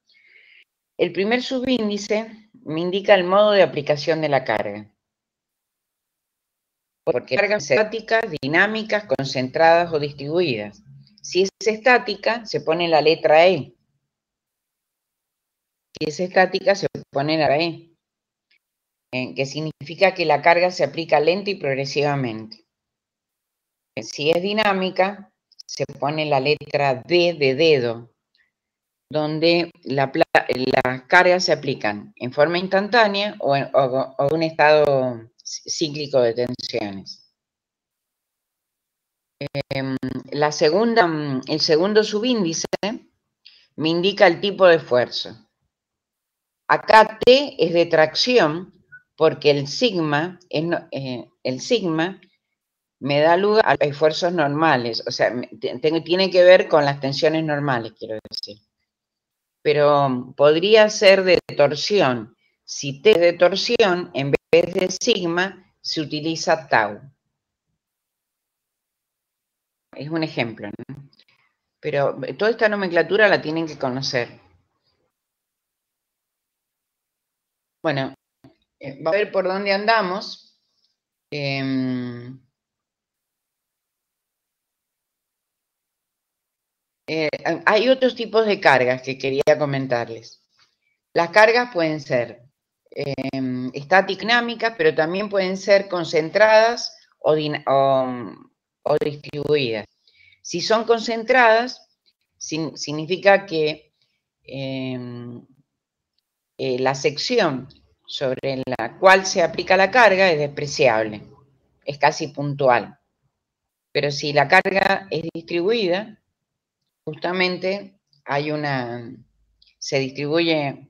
El primer subíndice me indica el modo de aplicación de la carga. Porque cargas estáticas, dinámicas, concentradas o distribuidas. Si es estática, se pone la letra E. Si es estática, se pone la E, que significa que la carga se aplica lenta y progresivamente. Si es dinámica, se pone la letra D de dedo, donde las cargas se aplican en forma instantánea o en un estado cíclico de tensiones. El segundo subíndice me indica el tipo de esfuerzo. Acá T es de tracción porque el sigma me da lugar a esfuerzos normales, o sea, tiene que ver con las tensiones normales, quiero decir. Pero podría ser de torsión. Si T es de torsión, en vez de sigma, se utiliza tau. Es un ejemplo, ¿no? Pero toda esta nomenclatura la tienen que conocer. Bueno, va a ver por dónde andamos. Hay otros tipos de cargas que quería comentarles. Las cargas pueden ser estático-dinámicas, pero también pueden ser concentradas o distribuidas. Si son concentradas, significa que la sección sobre la cual se aplica la carga es despreciable, es casi puntual. Pero si la carga es distribuida, justamente se distribuye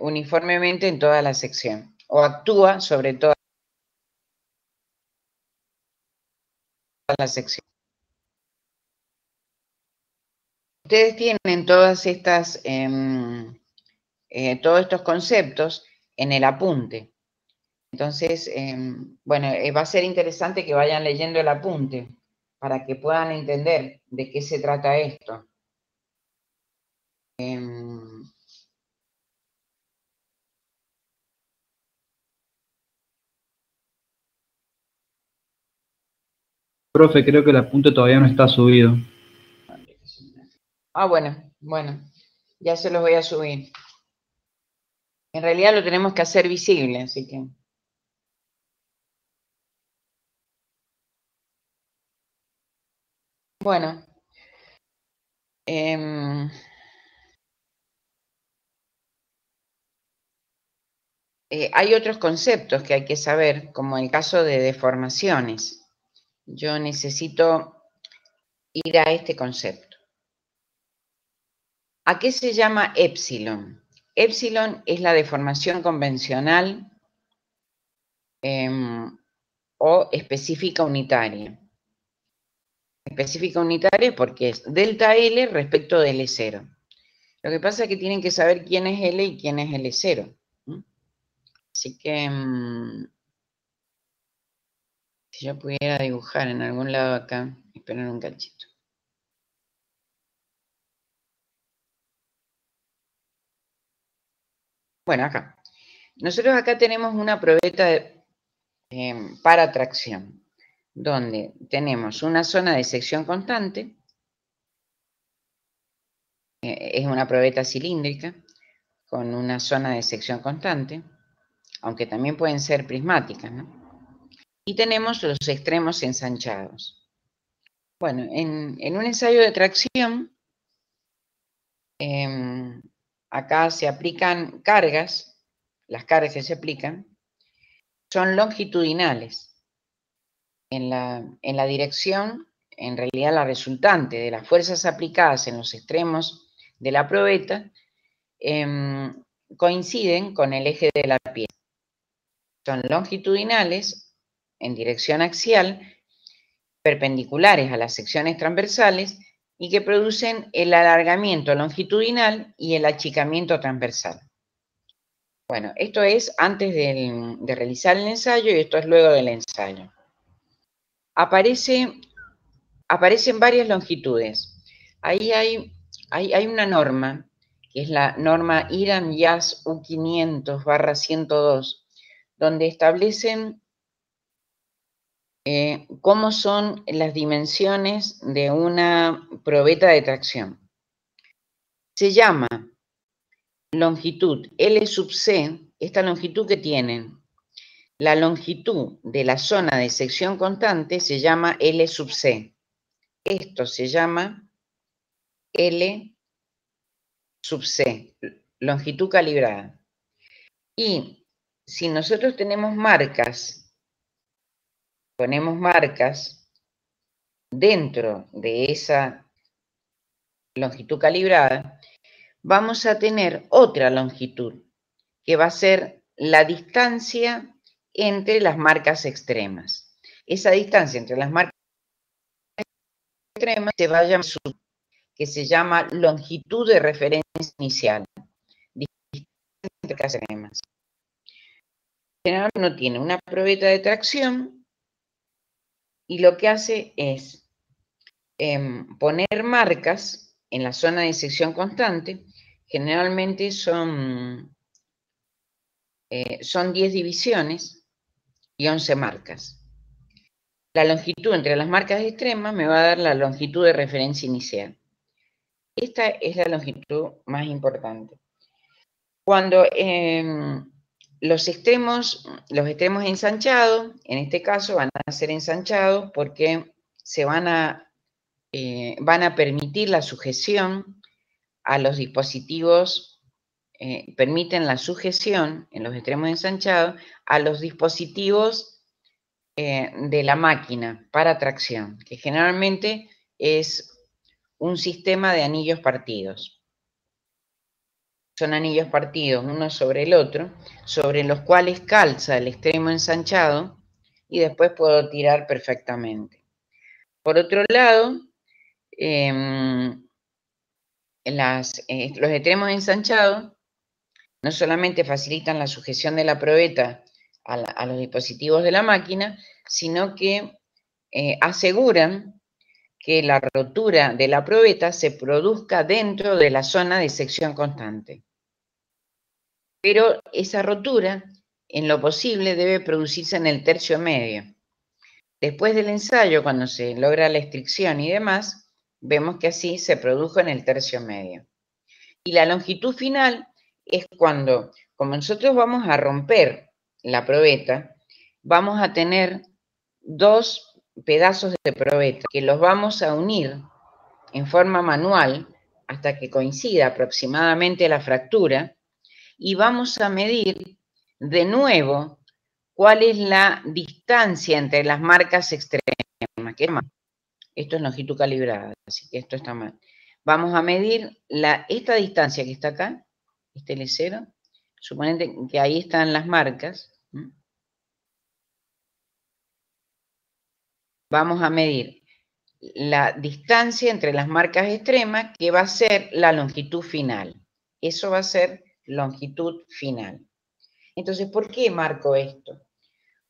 uniformemente en toda la sección, o actúa sobre toda la sección. Ustedes tienen todas estas, todos estos conceptos en el apunte. Entonces, bueno, va a ser interesante que vayan leyendo el apunte para que puedan entender de qué se trata esto. Profe, creo que el apunte todavía no está subido. Ah, bueno, ya se los voy a subir. En realidad lo tenemos que hacer visible, así que... Bueno. Hay otros conceptos que hay que saber, como el caso de deformaciones. Yo necesito ir a este concepto. ¿A qué se llama épsilon? Épsilon es la deformación convencional o específica unitaria. Específica unitaria porque es delta L respecto de L0. Lo que pasa es que tienen que saber quién es L y quién es L0. Así que si yo pudiera dibujar en algún lado acá, esperar un cachito. Bueno, acá. Nosotros acá tenemos una probeta para tracción, donde tenemos una zona de sección constante, es una probeta cilíndrica, con una zona de sección constante, aunque también pueden ser prismáticas, ¿no? Y tenemos los extremos ensanchados. Bueno, en un ensayo de tracción, acá se aplican cargas, las cargas que se aplican son longitudinales. En la dirección, en realidad la resultante de las fuerzas aplicadas en los extremos de la probeta coinciden con el eje de la pieza. Son longitudinales en dirección axial, perpendiculares a las secciones transversales y que producen el alargamiento longitudinal y el achicamiento transversal. Bueno, esto es antes de realizar el ensayo y esto es luego del ensayo. Aparecen varias longitudes. Ahí hay una norma, que es la norma Iram-Yas U500/102, donde establecen cómo son las dimensiones de una probeta de tracción. Se llama longitud L sub C, esta longitud que tienen. La longitud de la zona de sección constante se llama L sub C. Esto se llama L sub C, longitud calibrada. Y si nosotros tenemos marcas, ponemos marcas dentro de esa longitud calibrada, vamos a tener otra longitud, que va a ser la distancia entre las marcas extremas. Esa distancia entre las marcas extremas se va a llamar que se llama longitud de referencia inicial. Distancia entre las extremas. Generalmente uno tiene una probeta de tracción y lo que hace es poner marcas en la zona de sección constante. Generalmente son 10 divisiones y 11 marcas. La longitud entre las marcas extremas me va a dar la longitud de referencia inicial. Esta es la longitud más importante. Cuando los extremos ensanchados, en este caso van a ser ensanchados porque se van a permitir la sujeción a los dispositivos, permiten la sujeción en los extremos ensanchados a los dispositivos de la máquina para tracción, que generalmente es un sistema de anillos partidos. Son anillos partidos uno sobre el otro, sobre los cuales calza el extremo ensanchado y después puedo tirar perfectamente. Por otro lado, los extremos ensanchados no solamente facilitan la sujeción de la probeta a los dispositivos de la máquina, sino que aseguran que la rotura de la probeta se produzca dentro de la zona de sección constante. Pero esa rotura, en lo posible, debe producirse en el tercio medio. Después del ensayo, cuando se logra la estricción y demás, vemos que así se produjo en el tercio medio. Y la longitud final es cuando, como nosotros vamos a romper la probeta, vamos a tener dos pedazos de probeta que los vamos a unir en forma manual hasta que coincida aproximadamente la fractura y vamos a medir de nuevo cuál es la distancia entre las marcas extremas, que es mal. Esto es longitud calibrada, así que esto está mal. Vamos a medir esta distancia que está acá, este L0, suponete que ahí están las marcas. Vamos a medir la distancia entre las marcas extremas, que va a ser la longitud final. Eso va a ser longitud final. Entonces, ¿por qué marco esto?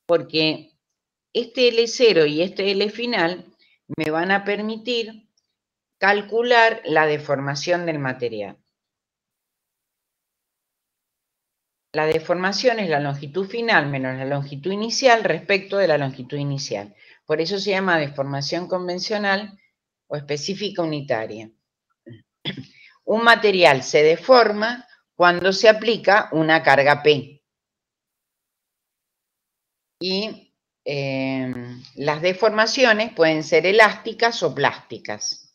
Porque este L0 y este L final me van a permitir calcular la deformación del material. La deformación es la longitud final menos la longitud inicial respecto de la longitud inicial. Por eso se llama deformación convencional o específica unitaria. Un material se deforma cuando se aplica una carga P. Y las deformaciones pueden ser elásticas o plásticas.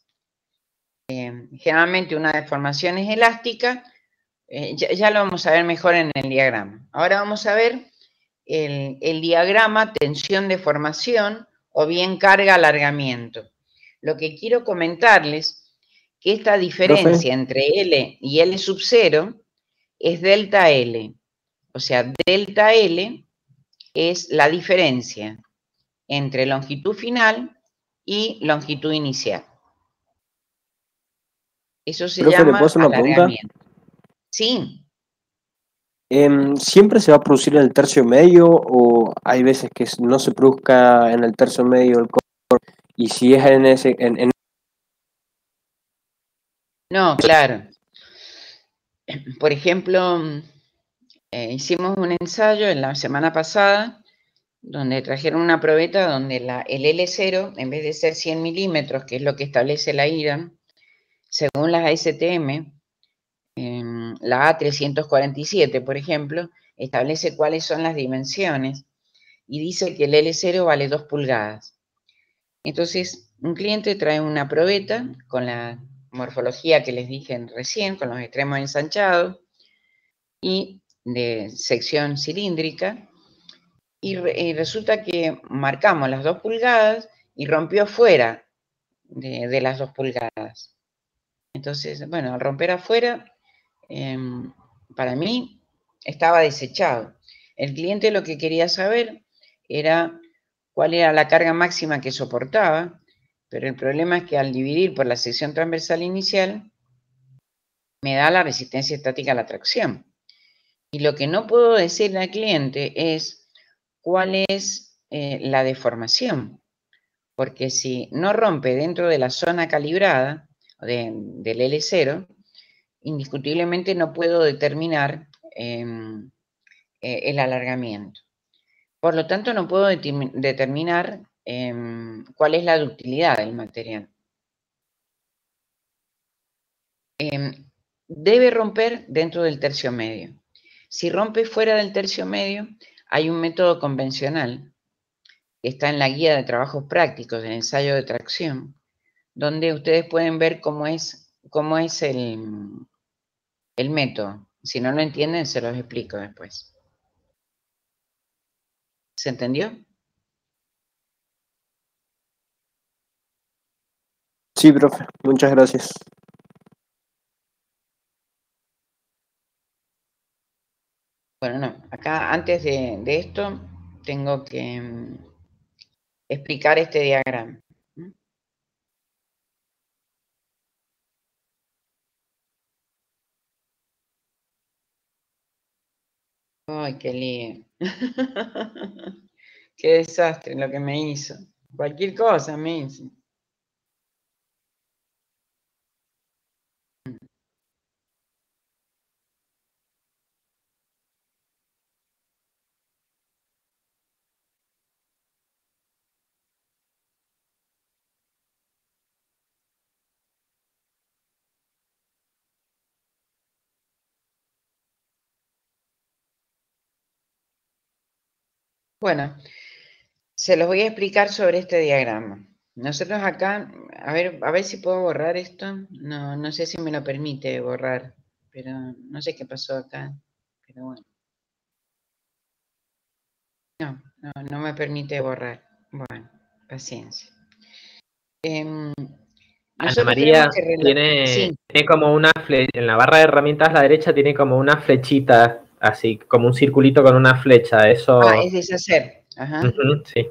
Generalmente una deformación es elástica, ya lo vamos a ver mejor en el diagrama. Ahora vamos a ver el diagrama tensión-deformación o bien carga-alargamiento. Lo que quiero comentarles que esta diferencia entre L y L sub 0 es delta L. O sea, delta L es la diferencia entre longitud final y longitud inicial. Eso se Profe, ¿le llama puedo hacer una pregunta? alargamiento. Sí. ¿Siempre se va a producir en el tercio medio o hay veces que no se produzca en el tercio medio el core? Y si es en ese... No, claro. Por ejemplo, hicimos un ensayo en la semana pasada donde trajeron una probeta donde el L0, en vez de ser 100 milímetros, que es lo que establece la IRAM, según las ASTM, la A347, por ejemplo, establece cuáles son las dimensiones y dice que el L0 vale 2 pulgadas. Entonces, un cliente trae una probeta con la morfología que les dije recién, con los extremos ensanchados y de sección cilíndrica, y resulta que marcamos las 2 pulgadas y rompió fuera de las 2 pulgadas. Entonces, bueno, al romper afuera, para mí estaba desechado. El cliente lo que quería saber era cuál era la carga máxima que soportaba, pero el problema es que al dividir por la sección transversal inicial, me da la resistencia estática a la tracción. Y lo que no puedo decirle al cliente es cuál es la deformación, porque si no rompe dentro de la zona calibrada del L0, indiscutiblemente no puedo determinar el alargamiento. Por lo tanto, no puedo determinar cuál es la ductilidad del material. Debe romper dentro del tercio medio. Si rompe fuera del tercio medio, hay un método convencional que está en la guía de trabajos prácticos del ensayo de tracción, donde ustedes pueden ver cómo es el método. Si no lo entienden, se los explico después. ¿Se entendió? Sí, profe, muchas gracias. Bueno, no, acá antes de esto tengo que explicar este diagrama. Ay, qué lío. Qué desastre lo que me hizo. Cualquier cosa me hizo. Bueno, se los voy a explicar sobre este diagrama. Nosotros acá, a ver si puedo borrar esto. No sé si me lo permite borrar, pero no sé qué pasó acá, pero bueno. No me permite borrar. Bueno, paciencia. Ana María tiene como una en la barra de herramientas a la derecha tiene como una flechita, así como un circulito con una flecha. Eso. Es deshacer. Ajá. Sí.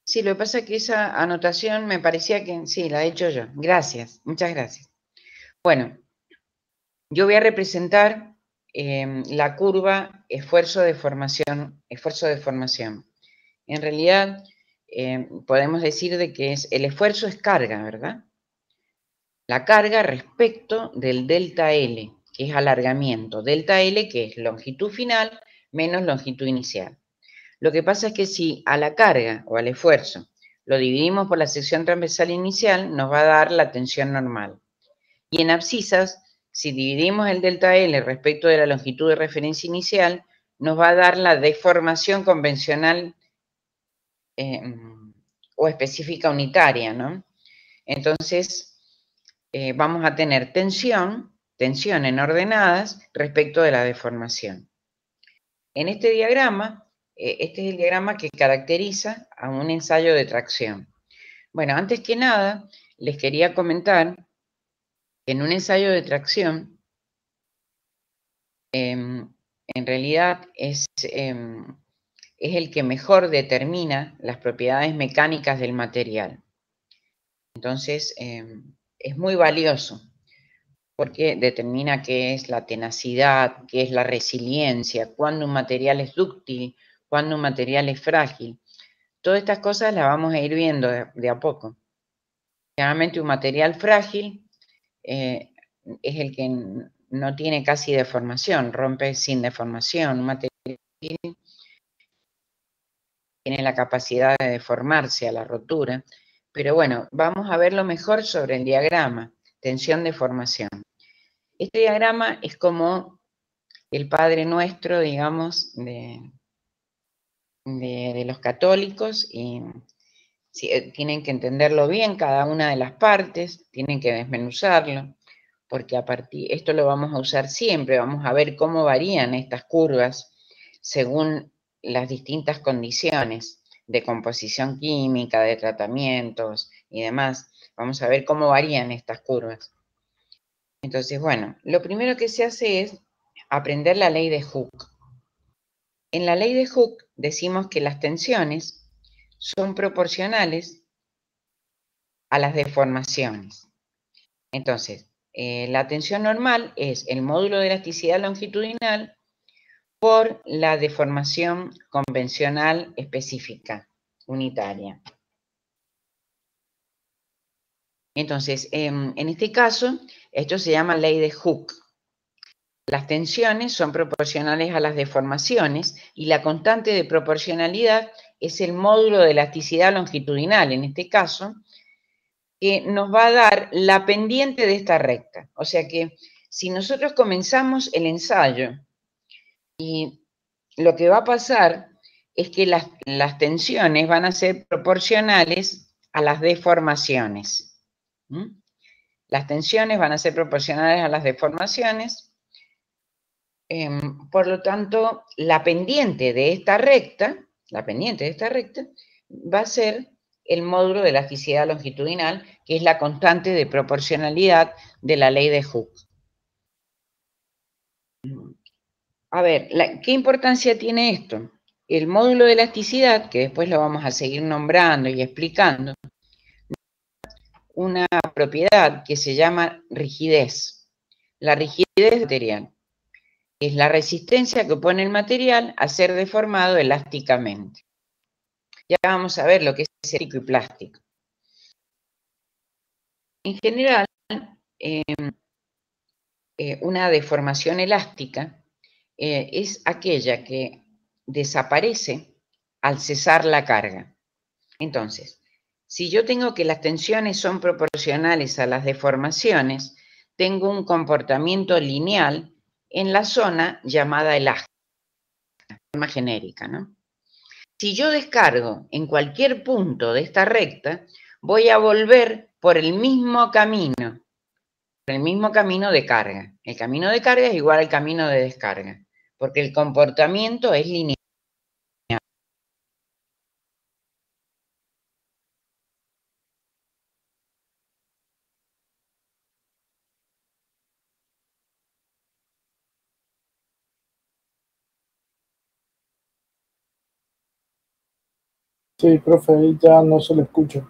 Sí, lo que pasa es que esa anotación me parecía que sí, la he hecho yo. Gracias, muchas gracias. Bueno, yo voy a representar la curva esfuerzo-deformación. En realidad, podemos decir de que el esfuerzo es carga, ¿verdad? La carga respecto del delta L, que es alargamiento. Delta L, que es longitud final menos longitud inicial. Lo que pasa es que si a la carga o al esfuerzo lo dividimos por la sección transversal inicial, nos va a dar la tensión normal. Y en abscisas, si dividimos el delta L respecto de la longitud de referencia inicial, nos va a dar la deformación convencional o específica unitaria, ¿no? Entonces, vamos a tener tensión en ordenadas respecto de la deformación. En este diagrama, este es el diagrama que caracteriza a un ensayo de tracción. Bueno, antes que nada, les quería comentar que en un ensayo de tracción, en realidad es el que mejor determina las propiedades mecánicas del material. Entonces, es muy valioso porque determina qué es la tenacidad, qué es la resiliencia, cuándo un material es dúctil, cuándo un material es frágil. Todas estas cosas las vamos a ir viendo de a poco. Generalmente un material frágil es el que no tiene casi deformación, rompe sin deformación. Un material tiene la capacidad de deformarse a la rotura. Pero bueno, vamos a verlo mejor sobre el diagrama, tensión-deformación. Este diagrama es como el Padre Nuestro, digamos, de los católicos, y tienen que entenderlo bien cada una de las partes, tienen que desmenuzarlo, porque esto lo vamos a usar siempre, vamos a ver cómo varían estas curvas según las distintas condiciones de composición química, de tratamientos y demás. Vamos a ver cómo varían estas curvas. Entonces, bueno, lo primero que se hace es aprender la ley de Hooke. En la ley de Hooke decimos que las tensiones son proporcionales a las deformaciones. Entonces, la tensión normal es el módulo de elasticidad longitudinal por la deformación convencional específica, unitaria. Entonces, en este caso, esto se llama ley de Hooke. Las tensiones son proporcionales a las deformaciones y la constante de proporcionalidad es el módulo de elasticidad longitudinal, en este caso, que nos va a dar la pendiente de esta recta. O sea que si nosotros comenzamos el ensayo y lo que va a pasar es que las tensiones van a ser proporcionales a las deformaciones. Las tensiones van a ser proporcionales a las deformaciones. Por lo tanto, la pendiente de esta recta va a ser el módulo de elasticidad longitudinal, que es la constante de proporcionalidad de la ley de Hooke. A ver, ¿qué importancia tiene esto? El módulo de elasticidad, que después lo vamos a seguir nombrando y explicando, una propiedad que se llama rigidez. La rigidez del material es la resistencia que opone el material a ser deformado elásticamente. Ya vamos a ver lo que es elástico y plástico. En general, una deformación elástica es aquella que desaparece al cesar la carga. Entonces, si yo tengo que las tensiones son proporcionales a las deformaciones, tengo un comportamiento lineal en la zona llamada elástica, de forma genérica, ¿no? Si yo descargo en cualquier punto de esta recta, voy a volver por el mismo camino de carga. El camino de carga es igual al camino de descarga, porque el comportamiento es lineal. Sí, profe, ahí ya no se lo escucho.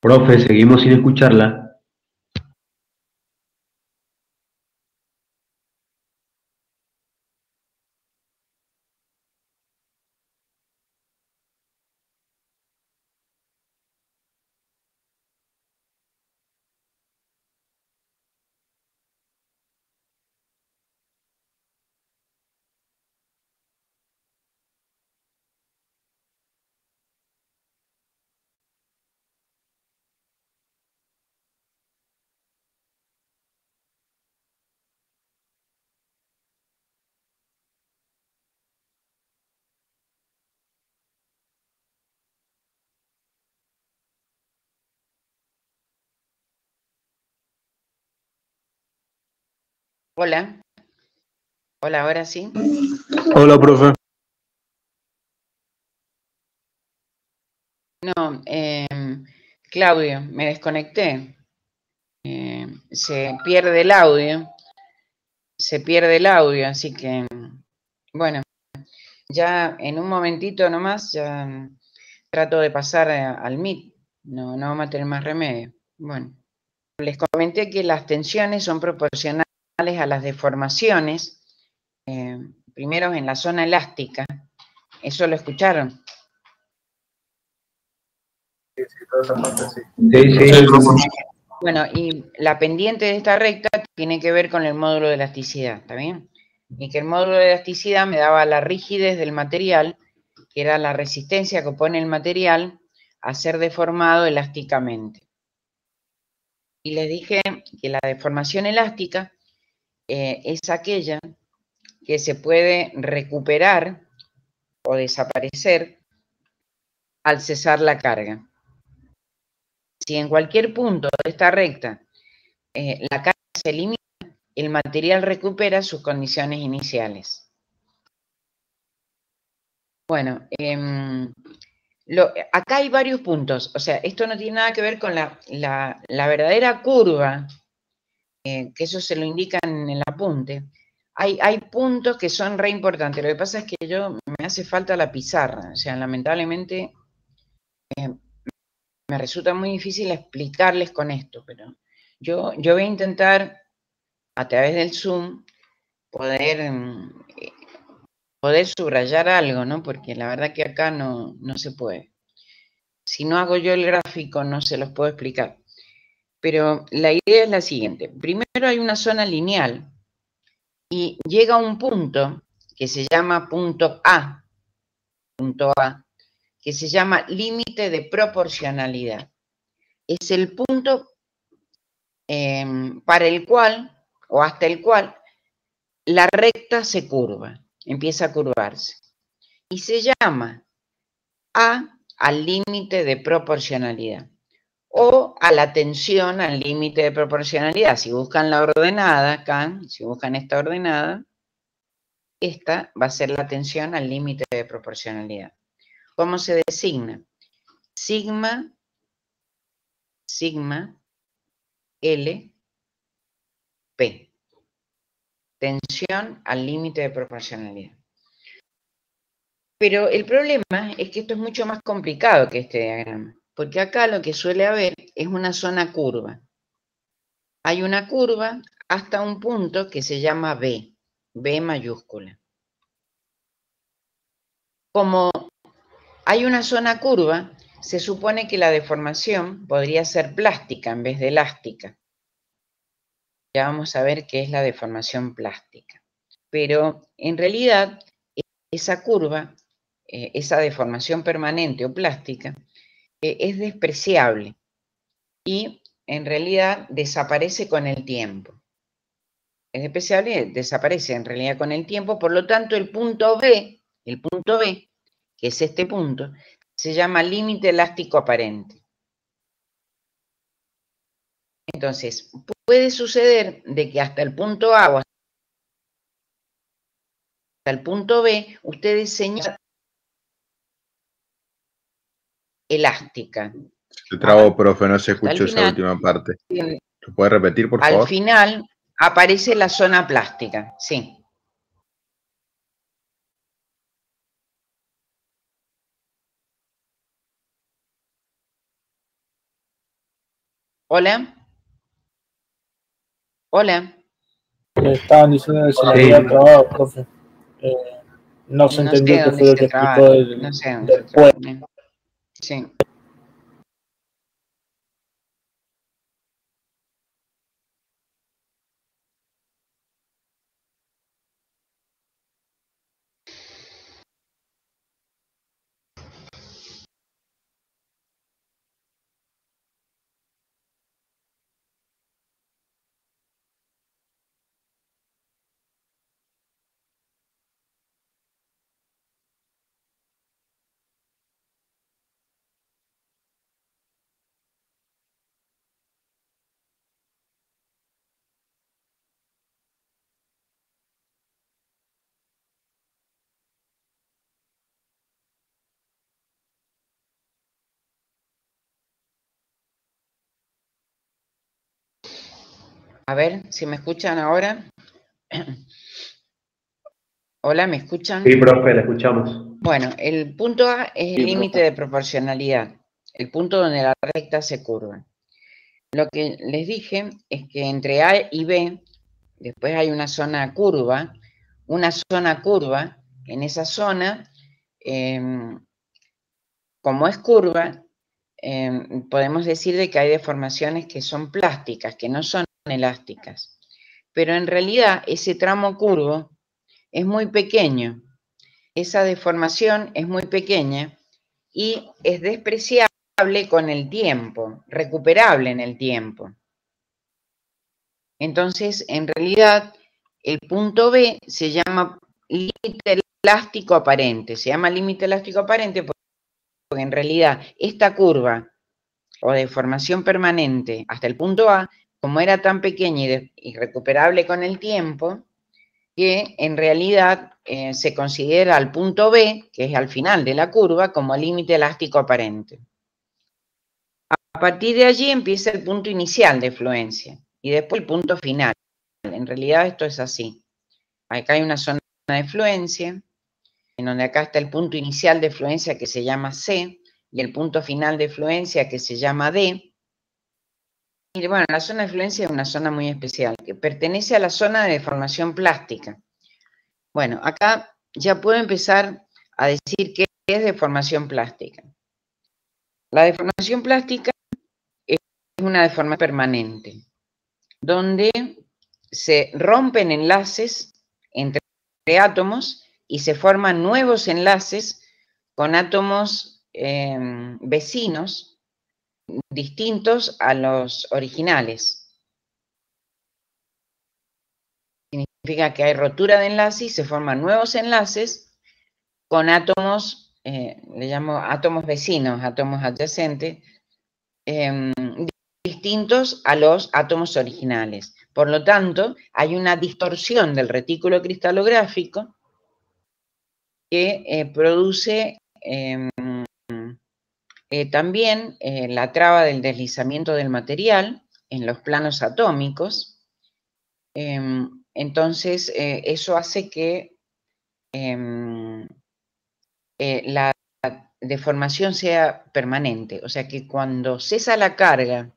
Profe, seguimos sin escucharla. Hola. Hola, ahora sí. Hola, profe. No, Claudio, me desconecté. Se pierde el audio, así que, bueno, ya en un momentito nomás ya trato de pasar al Meet. No vamos a tener más remedio. Bueno, les comenté que las tensiones son proporcionales a las deformaciones, primero en la zona elástica. ¿Eso lo escucharon? Sí, toda esa parte sí. Sí. Bueno, y la pendiente de esta recta tiene que ver con el módulo de elasticidad, ¿está bien? Y que el módulo de elasticidad me daba la rigidez del material, que era la resistencia que opone el material a ser deformado elásticamente. Y les dije que la deformación elástica es aquella que se puede recuperar o desaparecer al cesar la carga. Si en cualquier punto de esta recta la carga se elimina, el material recupera sus condiciones iniciales. Bueno, acá hay varios puntos. O sea, esto no tiene nada que ver con la verdadera curva, que eso se lo indican en el apunte. Hay puntos que son re importantes. Lo que pasa es que me hace falta la pizarra. O sea, lamentablemente me resulta muy difícil explicarles con esto, pero yo voy a intentar a través del Zoom poder subrayar algo, ¿no? Porque la verdad que acá no se puede. Si no hago yo el gráfico, no se los puedo explicar. Pero la idea es la siguiente. Primero hay una zona lineal y llega un punto que se llama punto A, punto A, que se llama límite de proporcionalidad. Es el punto para el cual, o hasta el cual, la recta se curva, empieza a curvarse. Y se llama A al límite de proporcionalidad o a la tensión al límite de proporcionalidad. Si buscan la ordenada acá, si buscan esta ordenada, esta va a ser la tensión al límite de proporcionalidad. ¿Cómo se designa? Sigma L P. Tensión al límite de proporcionalidad. Pero el problema es que esto es mucho más complicado que este diagrama, porque acá lo que suele haber es una zona curva. Hay una curva hasta un punto que se llama B, B mayúscula. Como hay una zona curva, se supone que la deformación podría ser plástica en vez de elástica. Ya vamos a ver qué es la deformación plástica. Pero en realidad, esa curva, esa deformación permanente o plástica, es despreciable y en realidad desaparece con el tiempo. Es despreciable y desaparece en realidad con el tiempo, por lo tanto el punto B, que es este punto, se llama límite elástico aparente. Entonces, puede suceder de que hasta el punto A o hasta el punto B, ustedes señalan elástica. Se trabó, profe, no se escuchó esa última parte. ¿Se puede repetir, por favor? Al final aparece la zona plástica, sí. Hola. Hola. Le estaban diciendo que se le había trabado, profe. No se entendió qué fue lo que explicó después. Sí. A ver, si me escuchan ahora. Hola, ¿me escuchan? Sí, profe, la escuchamos. Bueno, el punto A es el límite de proporcionalidad, el punto donde la recta se curva. Lo que les dije es que entre A y B, después hay una zona curva, en esa zona, como es curva, podemos decir de que hay deformaciones que son plásticas, que no son elásticas. Pero en realidad ese tramo curvo es muy pequeño. Esa deformación es muy pequeña y es despreciable con el tiempo, recuperable en el tiempo. Entonces, en realidad, el punto B se llama límite elástico aparente. Se llama límite elástico aparente porque en realidad esta curva o deformación permanente hasta el punto A, como era tan pequeña y recuperable con el tiempo, que en realidad se considera al punto B, que es al final de la curva, como límite elástico aparente. A partir de allí empieza el punto inicial de fluencia y después el punto final. En realidad esto es así. Acá hay una zona de fluencia, en donde acá está el punto inicial de fluencia que se llama C y el punto final de fluencia que se llama D. Y bueno, la zona de fluencia es una zona muy especial, que pertenece a la zona de deformación plástica. Bueno, acá ya puedo empezar a decir qué es deformación plástica. La deformación plástica es una deformación permanente, donde se rompen enlaces entre átomos y se forman nuevos enlaces con átomos vecinos distintos a los originales. Significa que hay rotura de enlace y se forman nuevos enlaces con átomos, le llamo átomos vecinos, átomos adyacentes, distintos a los átomos originales. Por lo tanto, hay una distorsión del retículo cristalográfico que produce también la traba del deslizamiento del material en los planos atómicos. Entonces, eso hace que la deformación sea permanente. O sea que cuando cesa la carga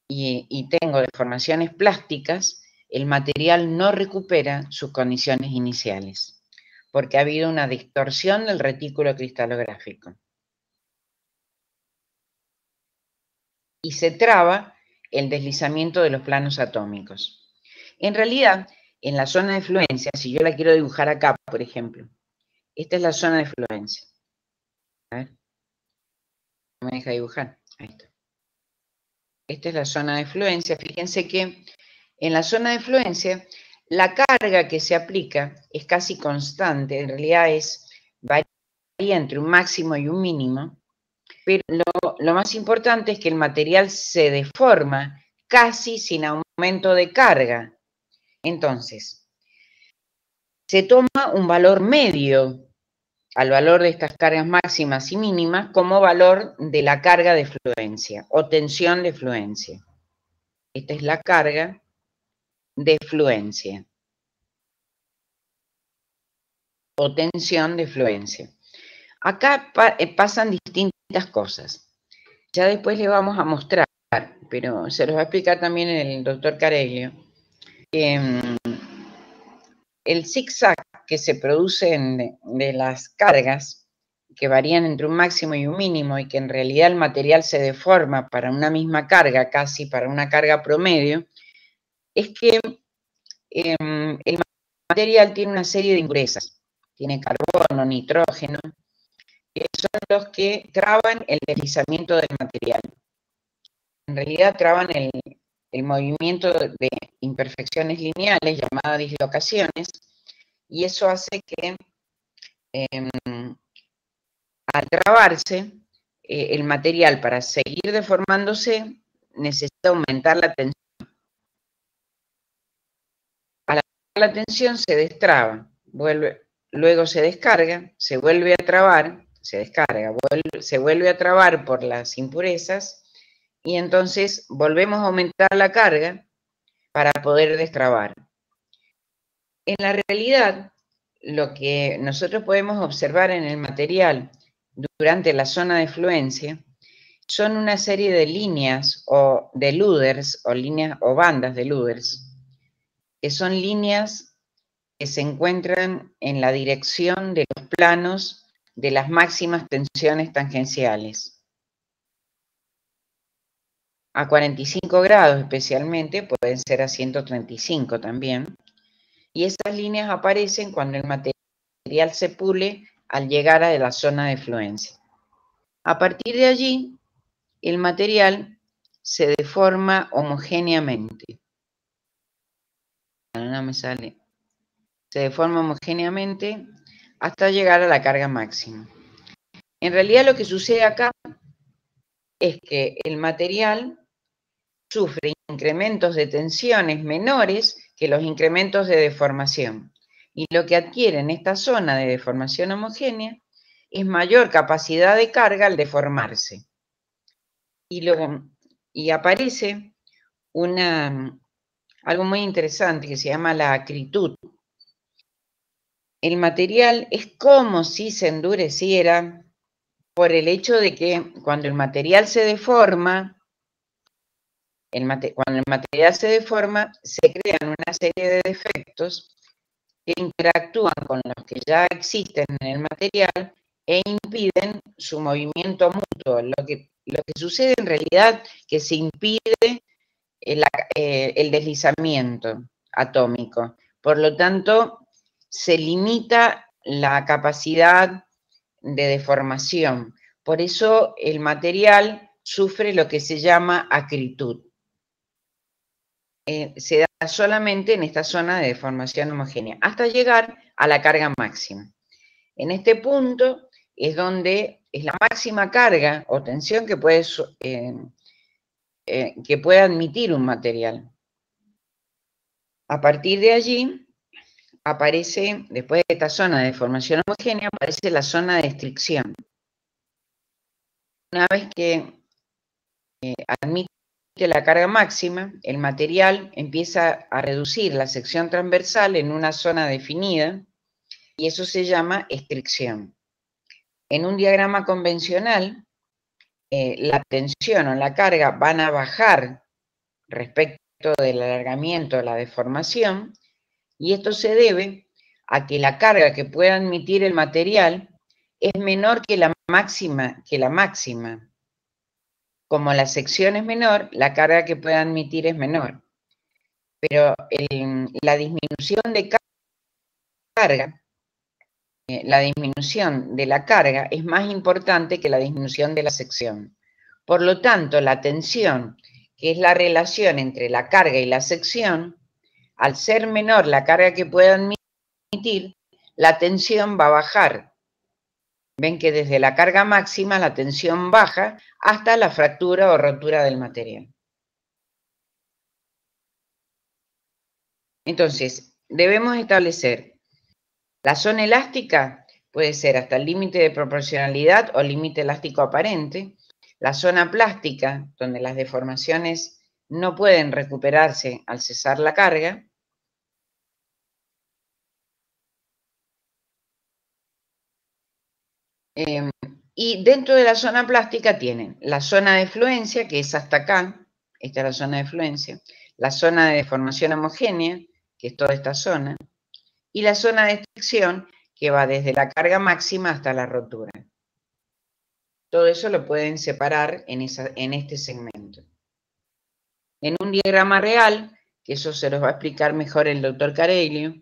y tengo deformaciones plásticas, el material no recupera sus condiciones iniciales, porque ha habido una distorsión del retículo cristalográfico. Y se traba el deslizamiento de los planos atómicos. En realidad, en la zona de fluencia, si yo la quiero dibujar acá, por ejemplo, esta es la zona de fluencia. A ver, no me deja dibujar. Ahí está. Esta es la zona de fluencia. Fíjense que en la zona de fluencia, la carga que se aplica es casi constante. En realidad varía entre un máximo y un mínimo. Pero lo más importante es que el material se deforma casi sin aumento de carga. Entonces, se toma un valor medio al valor de estas cargas máximas y mínimas como valor de la carga de fluencia o tensión de fluencia. Esta es la carga de fluencia o tensión de fluencia. Acá pasan distintas cosas. Ya después le vamos a mostrar, pero se los va a explicar también el doctor Careglio, que el zigzag que se produce de las cargas, que varían entre un máximo y un mínimo, y que en realidad el material se deforma para una misma carga, casi para una carga promedio, es que el material tiene una serie de impurezas. Tiene carbono, nitrógeno, que son los que traban el deslizamiento del material. En realidad traban el movimiento de imperfecciones lineales, llamadas dislocaciones, y eso hace que al trabarse, el material para seguir deformándose necesita aumentar la tensión. Al aumentar la tensión se destraba, luego se descarga, se vuelve a trabar, se descarga, se vuelve a trabar por las impurezas y entonces volvemos a aumentar la carga para poder destrabar. En la realidad, lo que nosotros podemos observar en el material durante la zona de fluencia son una serie de líneas o de Luders o líneas o bandas de Luders, que son líneas que se encuentran en la dirección de los planos de las máximas tensiones tangenciales. A 45 grados especialmente, pueden ser a 135 también, y esas líneas aparecen cuando el material se pule al llegar a la zona de fluencia. A partir de allí, el material se deforma homogéneamente. No me sale. Se deforma homogéneamente hasta llegar a la carga máxima. En realidad lo que sucede acá es que el material sufre incrementos de tensiones menores que los incrementos de deformación. Y lo que adquiere en esta zona de deformación homogénea es mayor capacidad de carga al deformarse. Y aparece algo muy interesante que se llama la acritud. El material es como si se endureciera por el hecho de que cuando el material se deforma, cuando el material se deforma, se crean una serie de defectos que interactúan con los que ya existen en el material e impiden su movimiento mutuo. Lo que sucede en realidad es que se impide el deslizamiento atómico. Por lo tanto, se limita la capacidad de deformación. Por eso el material sufre lo que se llama acritud. Se da solamente en esta zona de deformación homogénea, hasta llegar a la carga máxima. En este punto es donde es la máxima carga o tensión que puede admitir un material. A partir de allí aparece, después de esta zona de deformación homogénea, aparece la zona de estricción. Una vez que admite la carga máxima, el material empieza a reducir la sección transversal en una zona definida y eso se llama estricción. En un diagrama convencional, la tensión o la carga van a bajar respecto del alargamiento o la deformación, y esto se debe a que la carga que puede admitir el material es menor que la máxima. Como la sección es menor, la carga que puede admitir es menor. Pero la disminución de carga, la disminución de la carga es más importante que la disminución de la sección. Por lo tanto, la tensión, que es la relación entre la carga y la sección, al ser menor la carga que puede admitir, la tensión va a bajar. Ven que desde la carga máxima la tensión baja hasta la fractura o rotura del material. Entonces, debemos establecer la zona elástica, puede ser hasta el límite de proporcionalidad o límite elástico aparente. La zona plástica, donde las deformaciones no pueden recuperarse al cesar la carga. Y dentro de la zona plástica tienen la zona de fluencia, que es hasta acá, esta es la zona de fluencia, la zona de deformación homogénea, que es toda esta zona, y la zona de estricción, que va desde la carga máxima hasta la rotura. Todo eso lo pueden separar en este segmento. En un diagrama real, que eso se los va a explicar mejor el doctor Carelio,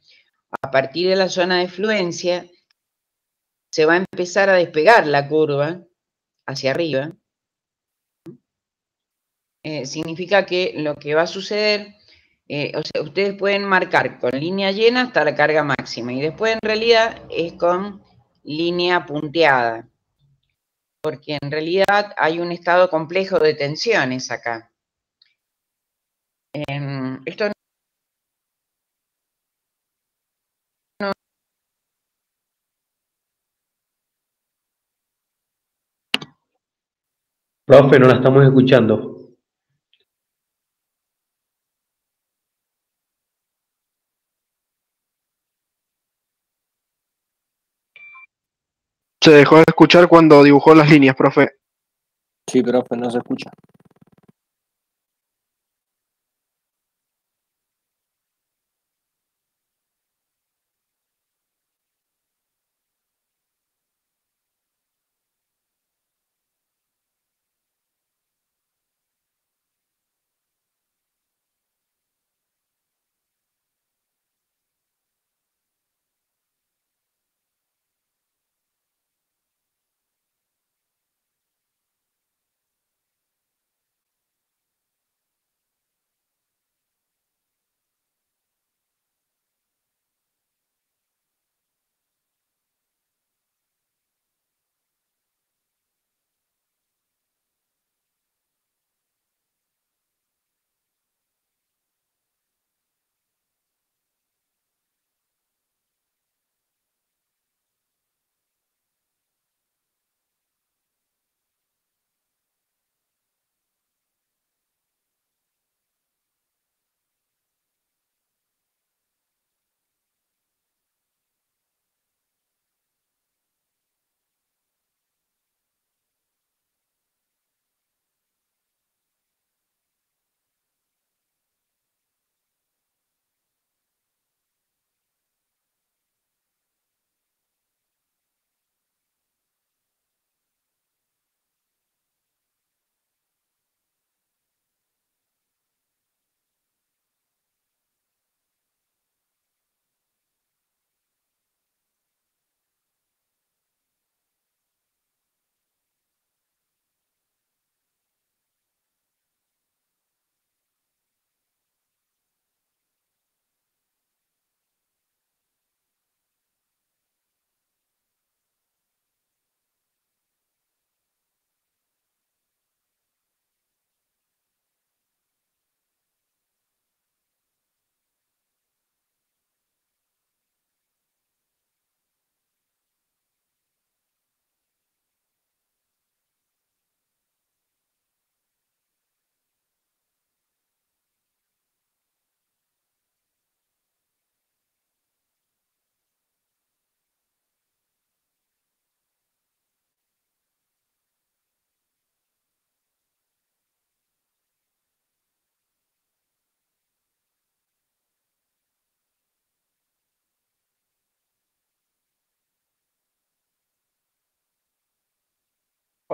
a partir de la zona de fluencia, se va a empezar a despegar la curva hacia arriba. Significa que lo que va a suceder, o sea, ustedes pueden marcar con línea llena hasta la carga máxima y después en realidad es con línea punteada, porque en realidad hay un estado complejo de tensiones acá. Esto no. Profe, no la estamos escuchando. Se dejó de escuchar cuando dibujó las líneas, profe. Sí, profe, no se escucha.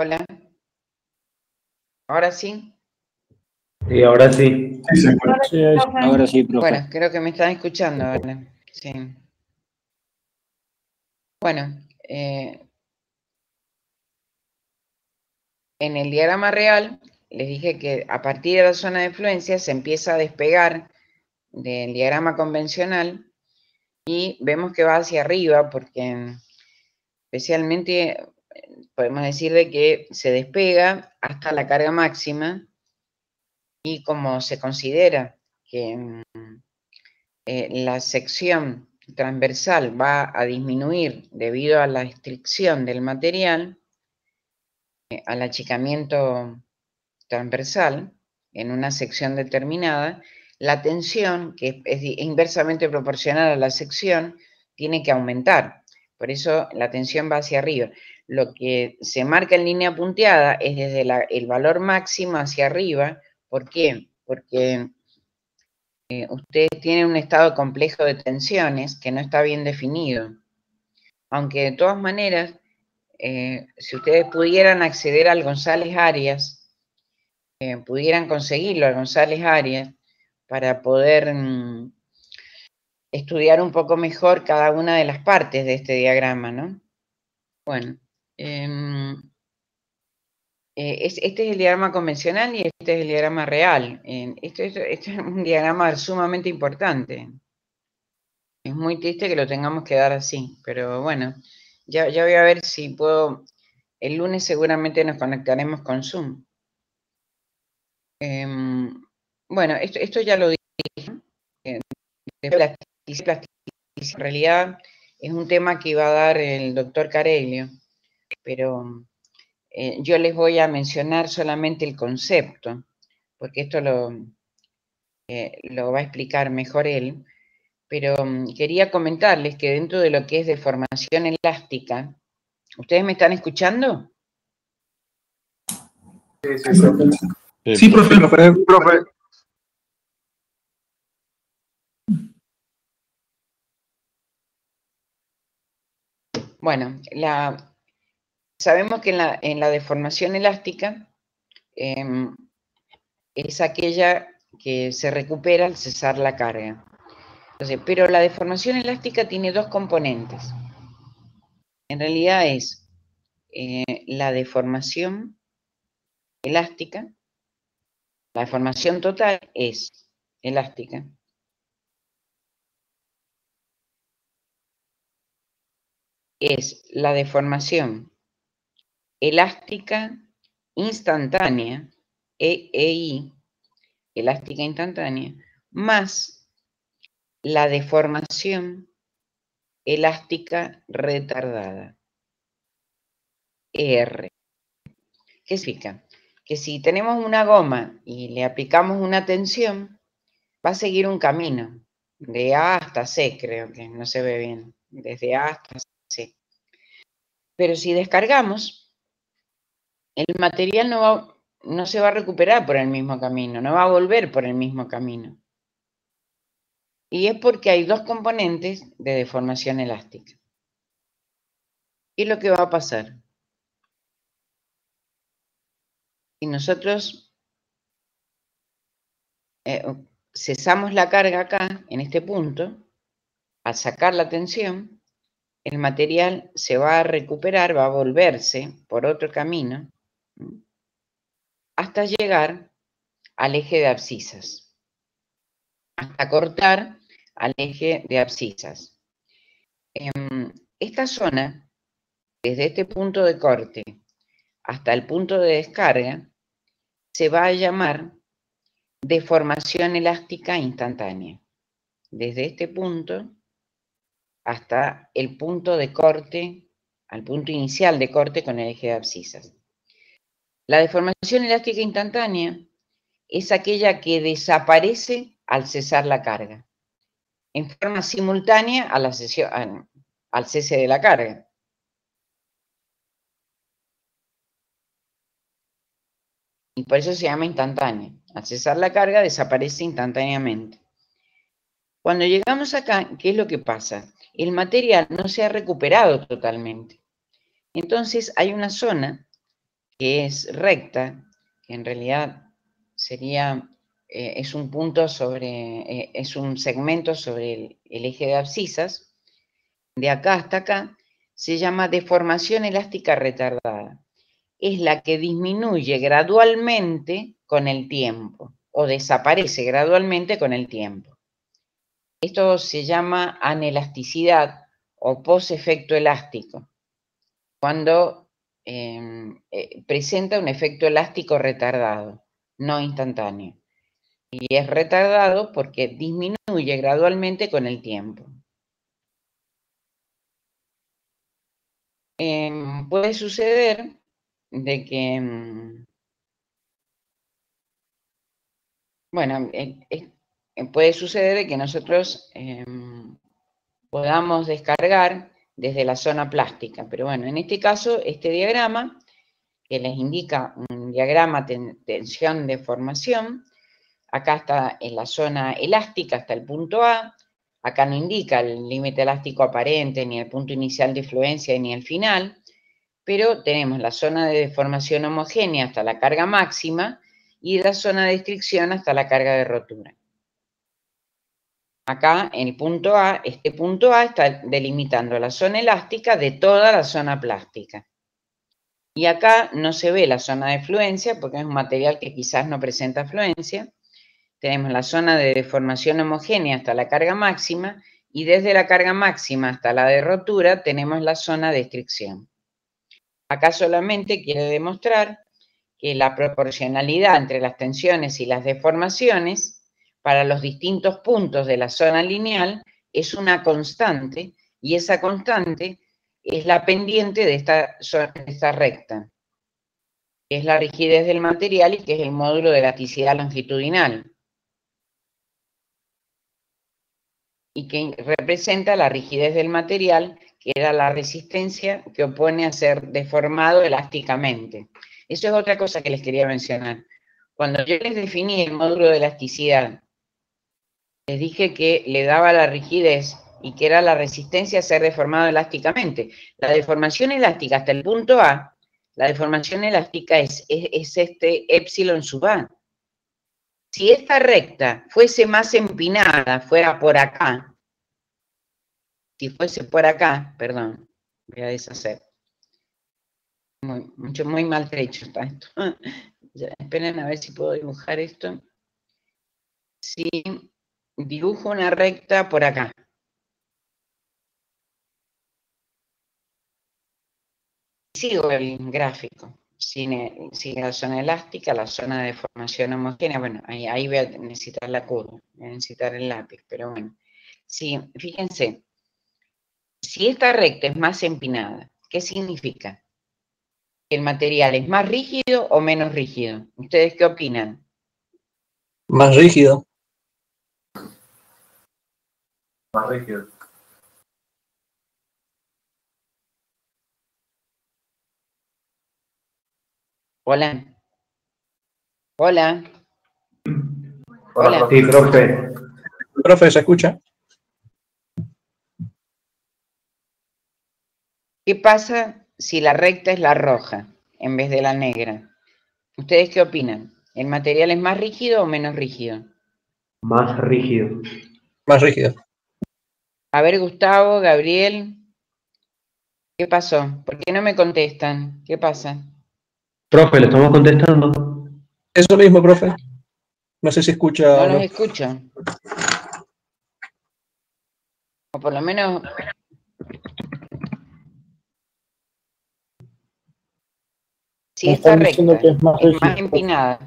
Hola. ¿Ahora sí? Sí, ahora sí. Ahora sí, profe. Bueno, creo que me están escuchando ahora. Sí. Bueno, en el diagrama real les dije que a partir de la zona de fluencia se empieza a despegar del diagrama convencional y vemos que va hacia arriba porque especialmente podemos decir de que se despega hasta la carga máxima y como se considera que la sección transversal va a disminuir debido a la estricción del material, al achicamiento transversal en una sección determinada, la tensión, que es inversamente proporcional a la sección, tiene que aumentar. Por eso la tensión va hacia arriba. Lo que se marca en línea punteada es desde el valor máximo hacia arriba. ¿Por qué? Porque ustedes tienen un estado complejo de tensiones que no está bien definido. Aunque de todas maneras, si ustedes pudieran acceder al González Arias, pudieran conseguirlo al González Arias para poder estudiar un poco mejor cada una de las partes de este diagrama, ¿no? Bueno, este es el diagrama convencional y este es el diagrama real. Este es un diagrama sumamente importante. Es muy triste que lo tengamos que dar así, pero bueno, ya voy a ver si puedo. El lunes seguramente nos conectaremos con Zoom. Bueno, esto ya lo dije. Plasticidad, en realidad es un tema que iba a dar el doctor Carelio, pero yo les voy a mencionar solamente el concepto, porque esto lo va a explicar mejor él, pero quería comentarles que dentro de lo que es deformación elástica, ¿ustedes me están escuchando? Sí, profe. Bueno, sabemos que en la deformación elástica es aquella que se recupera al cesar la carga. Entonces, pero la deformación elástica tiene dos componentes. En realidad es la deformación elástica, la deformación total es elástica. Es la deformación elástica instantánea, EI, elástica instantánea, más la deformación elástica retardada, ER. ¿Qué significa? Que si tenemos una goma y le aplicamos una tensión, va a seguir un camino, de A hasta C, creo que no se ve bien, desde A hasta C. Pero si descargamos, el material no se va a recuperar por el mismo camino, no va a volver por el mismo camino. Y es porque hay dos componentes de deformación elástica. ¿Qué es lo que va a pasar? Si nosotros cesamos la carga acá, en este punto, al sacar la tensión, el material se va a recuperar, va a volverse por otro camino, hasta llegar al eje de abscisas, hasta cortar al eje de abscisas. Esta zona, desde este punto de corte hasta el punto de descarga, se va a llamar deformación elástica instantánea. Desde este punto hasta el punto de corte, al punto inicial de corte con el eje de abscisas. La deformación elástica instantánea es aquella que desaparece al cesar la carga, en forma simultánea a al cese de la carga. Y por eso se llama instantánea. Al cesar la carga desaparece instantáneamente. Cuando llegamos acá, ¿qué es lo que pasa? El material no se ha recuperado totalmente. Entonces hay una zona que es recta, que en realidad sería, es un punto sobre, es un segmento sobre el eje de abscisas, de acá hasta acá, se llama deformación elástica retardada. Es la que disminuye gradualmente con el tiempo, o desaparece gradualmente con el tiempo. Esto se llama anelasticidad o posefecto elástico, cuando presenta un efecto elástico retardado, no instantáneo. Y es retardado porque disminuye gradualmente con el tiempo. Puede suceder de que, bueno, puede suceder de que nosotros podamos descargar desde la zona plástica, pero bueno, en este caso, este diagrama, que les indica un diagrama tensión deformación, acá está en la zona elástica hasta el punto A, acá no indica el límite elástico aparente, ni el punto inicial de fluencia, ni el final, pero tenemos la zona de deformación homogénea hasta la carga máxima y la zona de fricción hasta la carga de rotura. Acá, en el punto A, este punto A está delimitando la zona elástica de toda la zona plástica. Y acá no se ve la zona de fluencia porque es un material que quizás no presenta fluencia. Tenemos la zona de deformación homogénea hasta la carga máxima y desde la carga máxima hasta la de rotura tenemos la zona de fricción. Acá solamente quiere demostrar que la proporcionalidad entre las tensiones y las deformaciones para los distintos puntos de la zona lineal es una constante y esa constante es la pendiente de esta recta, que es la rigidez del material y que es el módulo de elasticidad longitudinal, y que representa la rigidez del material, que era la resistencia que opone a ser deformado elásticamente. Eso es otra cosa que les quería mencionar. Cuando yo les definí el módulo de elasticidad, les dije que le daba la rigidez y que era la resistencia a ser deformado elásticamente. La deformación elástica hasta el punto A, la deformación elástica es este épsilon sub A. Si esta recta fuese más empinada, fuera por acá, si fuese por acá, perdón, voy a deshacer. Muy maltrecho está esto. Ya, esperen a ver si puedo dibujar esto. Si dibujo una recta por acá. Sigo el gráfico. Sigue la zona elástica, la zona de deformación homogénea. Bueno, ahí voy a necesitar la curva, voy a necesitar el lápiz, pero bueno. Sí, fíjense, si esta recta es más empinada, ¿qué significa? ¿El material es más rígido o menos rígido? ¿Ustedes qué opinan? Más rígido. Más rígido. Hola. Hola. Hola. Sí, profe. Profe, ¿se escucha? ¿Qué pasa si la recta es la roja en vez de la negra? ¿Ustedes qué opinan? ¿El material es más rígido o menos rígido? Más rígido. Más rígido. A ver, Gustavo, Gabriel, ¿qué pasó? ¿Por qué no me contestan? ¿Qué pasa? Profe, le estamos contestando. Eso mismo, profe. No sé si escucha. No los escucho. O por lo menos... Si esta recta es más empinada,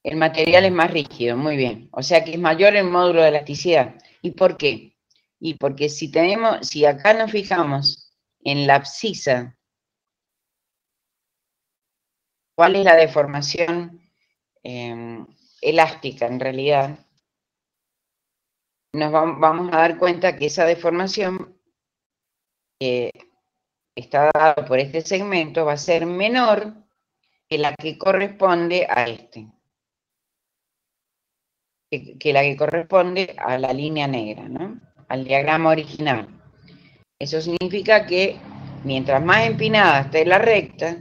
el material es más rígido, muy bien. O sea que es mayor el módulo de elasticidad. ¿Y por qué? Y porque si acá nos fijamos en la abscisa, ¿cuál es la deformación elástica en realidad? Nos vamos a dar cuenta que esa deformación está dada por este segmento va a ser menor que la que corresponde a este. Que la que corresponde a la línea negra, ¿no? Al diagrama original. Eso significa que mientras más empinada esté la recta,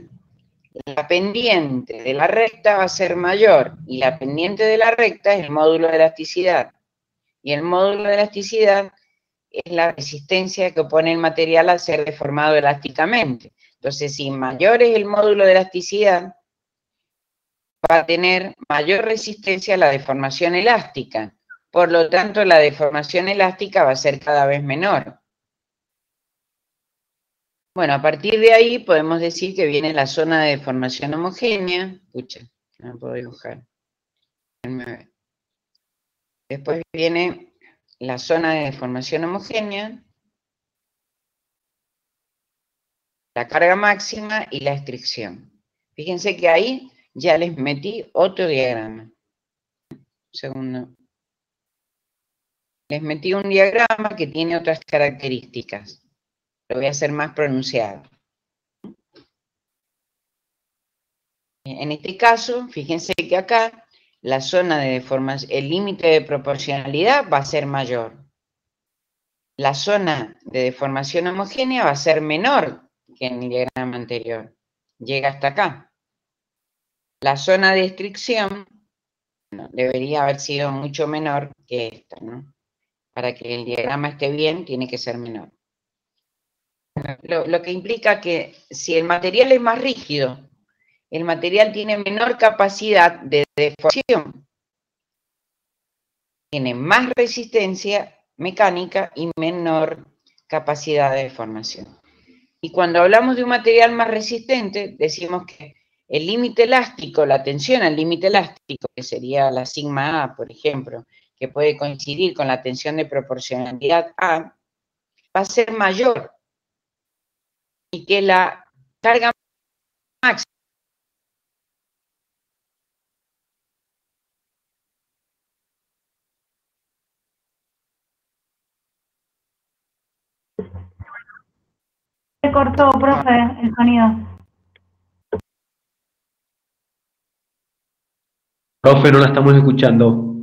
la pendiente de la recta va a ser mayor, y la pendiente de la recta es el módulo de elasticidad. Y el módulo de elasticidad es la resistencia que opone el material a ser deformado elásticamente. Entonces, si mayor es el módulo de elasticidad, va a tener mayor resistencia a la deformación elástica. Por lo tanto, la deformación elástica va a ser cada vez menor. Bueno, a partir de ahí podemos decir que viene la zona de deformación homogénea. Pucha, no puedo dibujar. Después viene la zona de deformación homogénea, la carga máxima y la estricción. Fíjense que ahí ya les metí otro diagrama. Un segundo. Les metí un diagrama que tiene otras características. Lo voy a hacer más pronunciado. En este caso, fíjense que acá la zona de deformación, el límite de proporcionalidad va a ser mayor. La zona de deformación homogénea va a ser menor que en el diagrama anterior. Llega hasta acá. La zona de estricción debería haber sido mucho menor que esta, ¿no? Para que el diagrama esté bien, tiene que ser menor. Lo que implica que si el material es más rígido, el material tiene menor capacidad de deformación, tiene más resistencia mecánica y menor capacidad de deformación. Y cuando hablamos de un material más resistente, decimos que el límite elástico, la tensión al límite elástico, que sería la sigma A, por ejemplo, que puede coincidir con la tensión de proporcionalidad A, va a ser mayor y que la carga máxima Se cortó, profe, el sonido. Profe, no la estamos escuchando.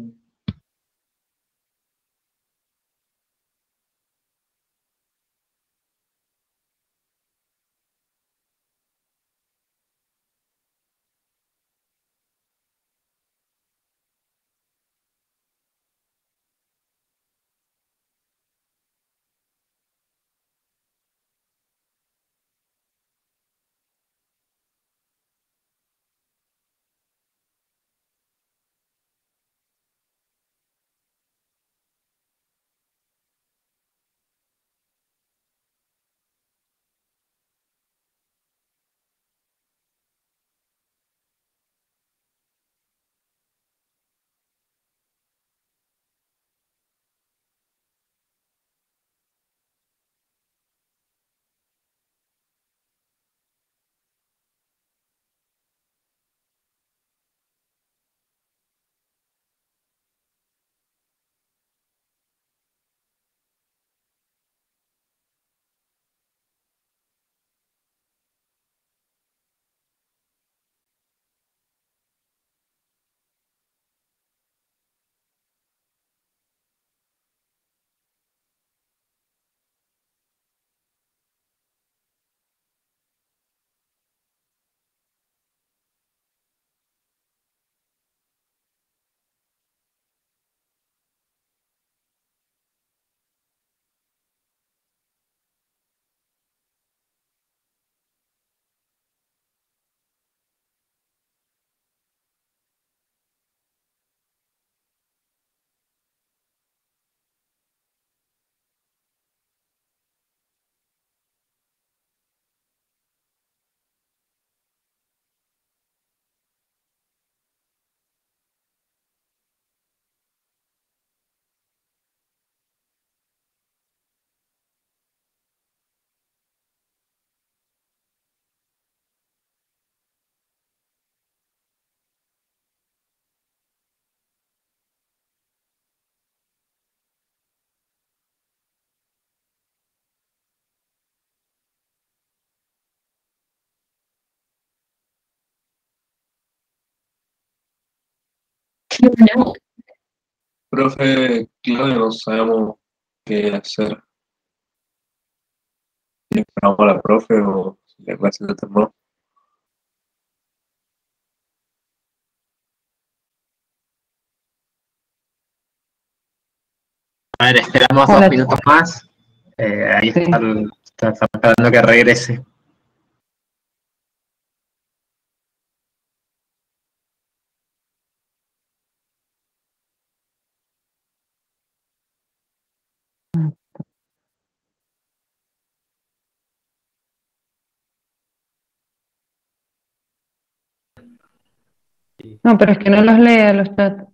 Profe, claro, no sabemos qué hacer. ¿Le esperamos a la profe o si la clase se terminó? A ver, esperamos 2 minutos más. Ahí están esperando que regrese. No, pero es que no los lee los chats.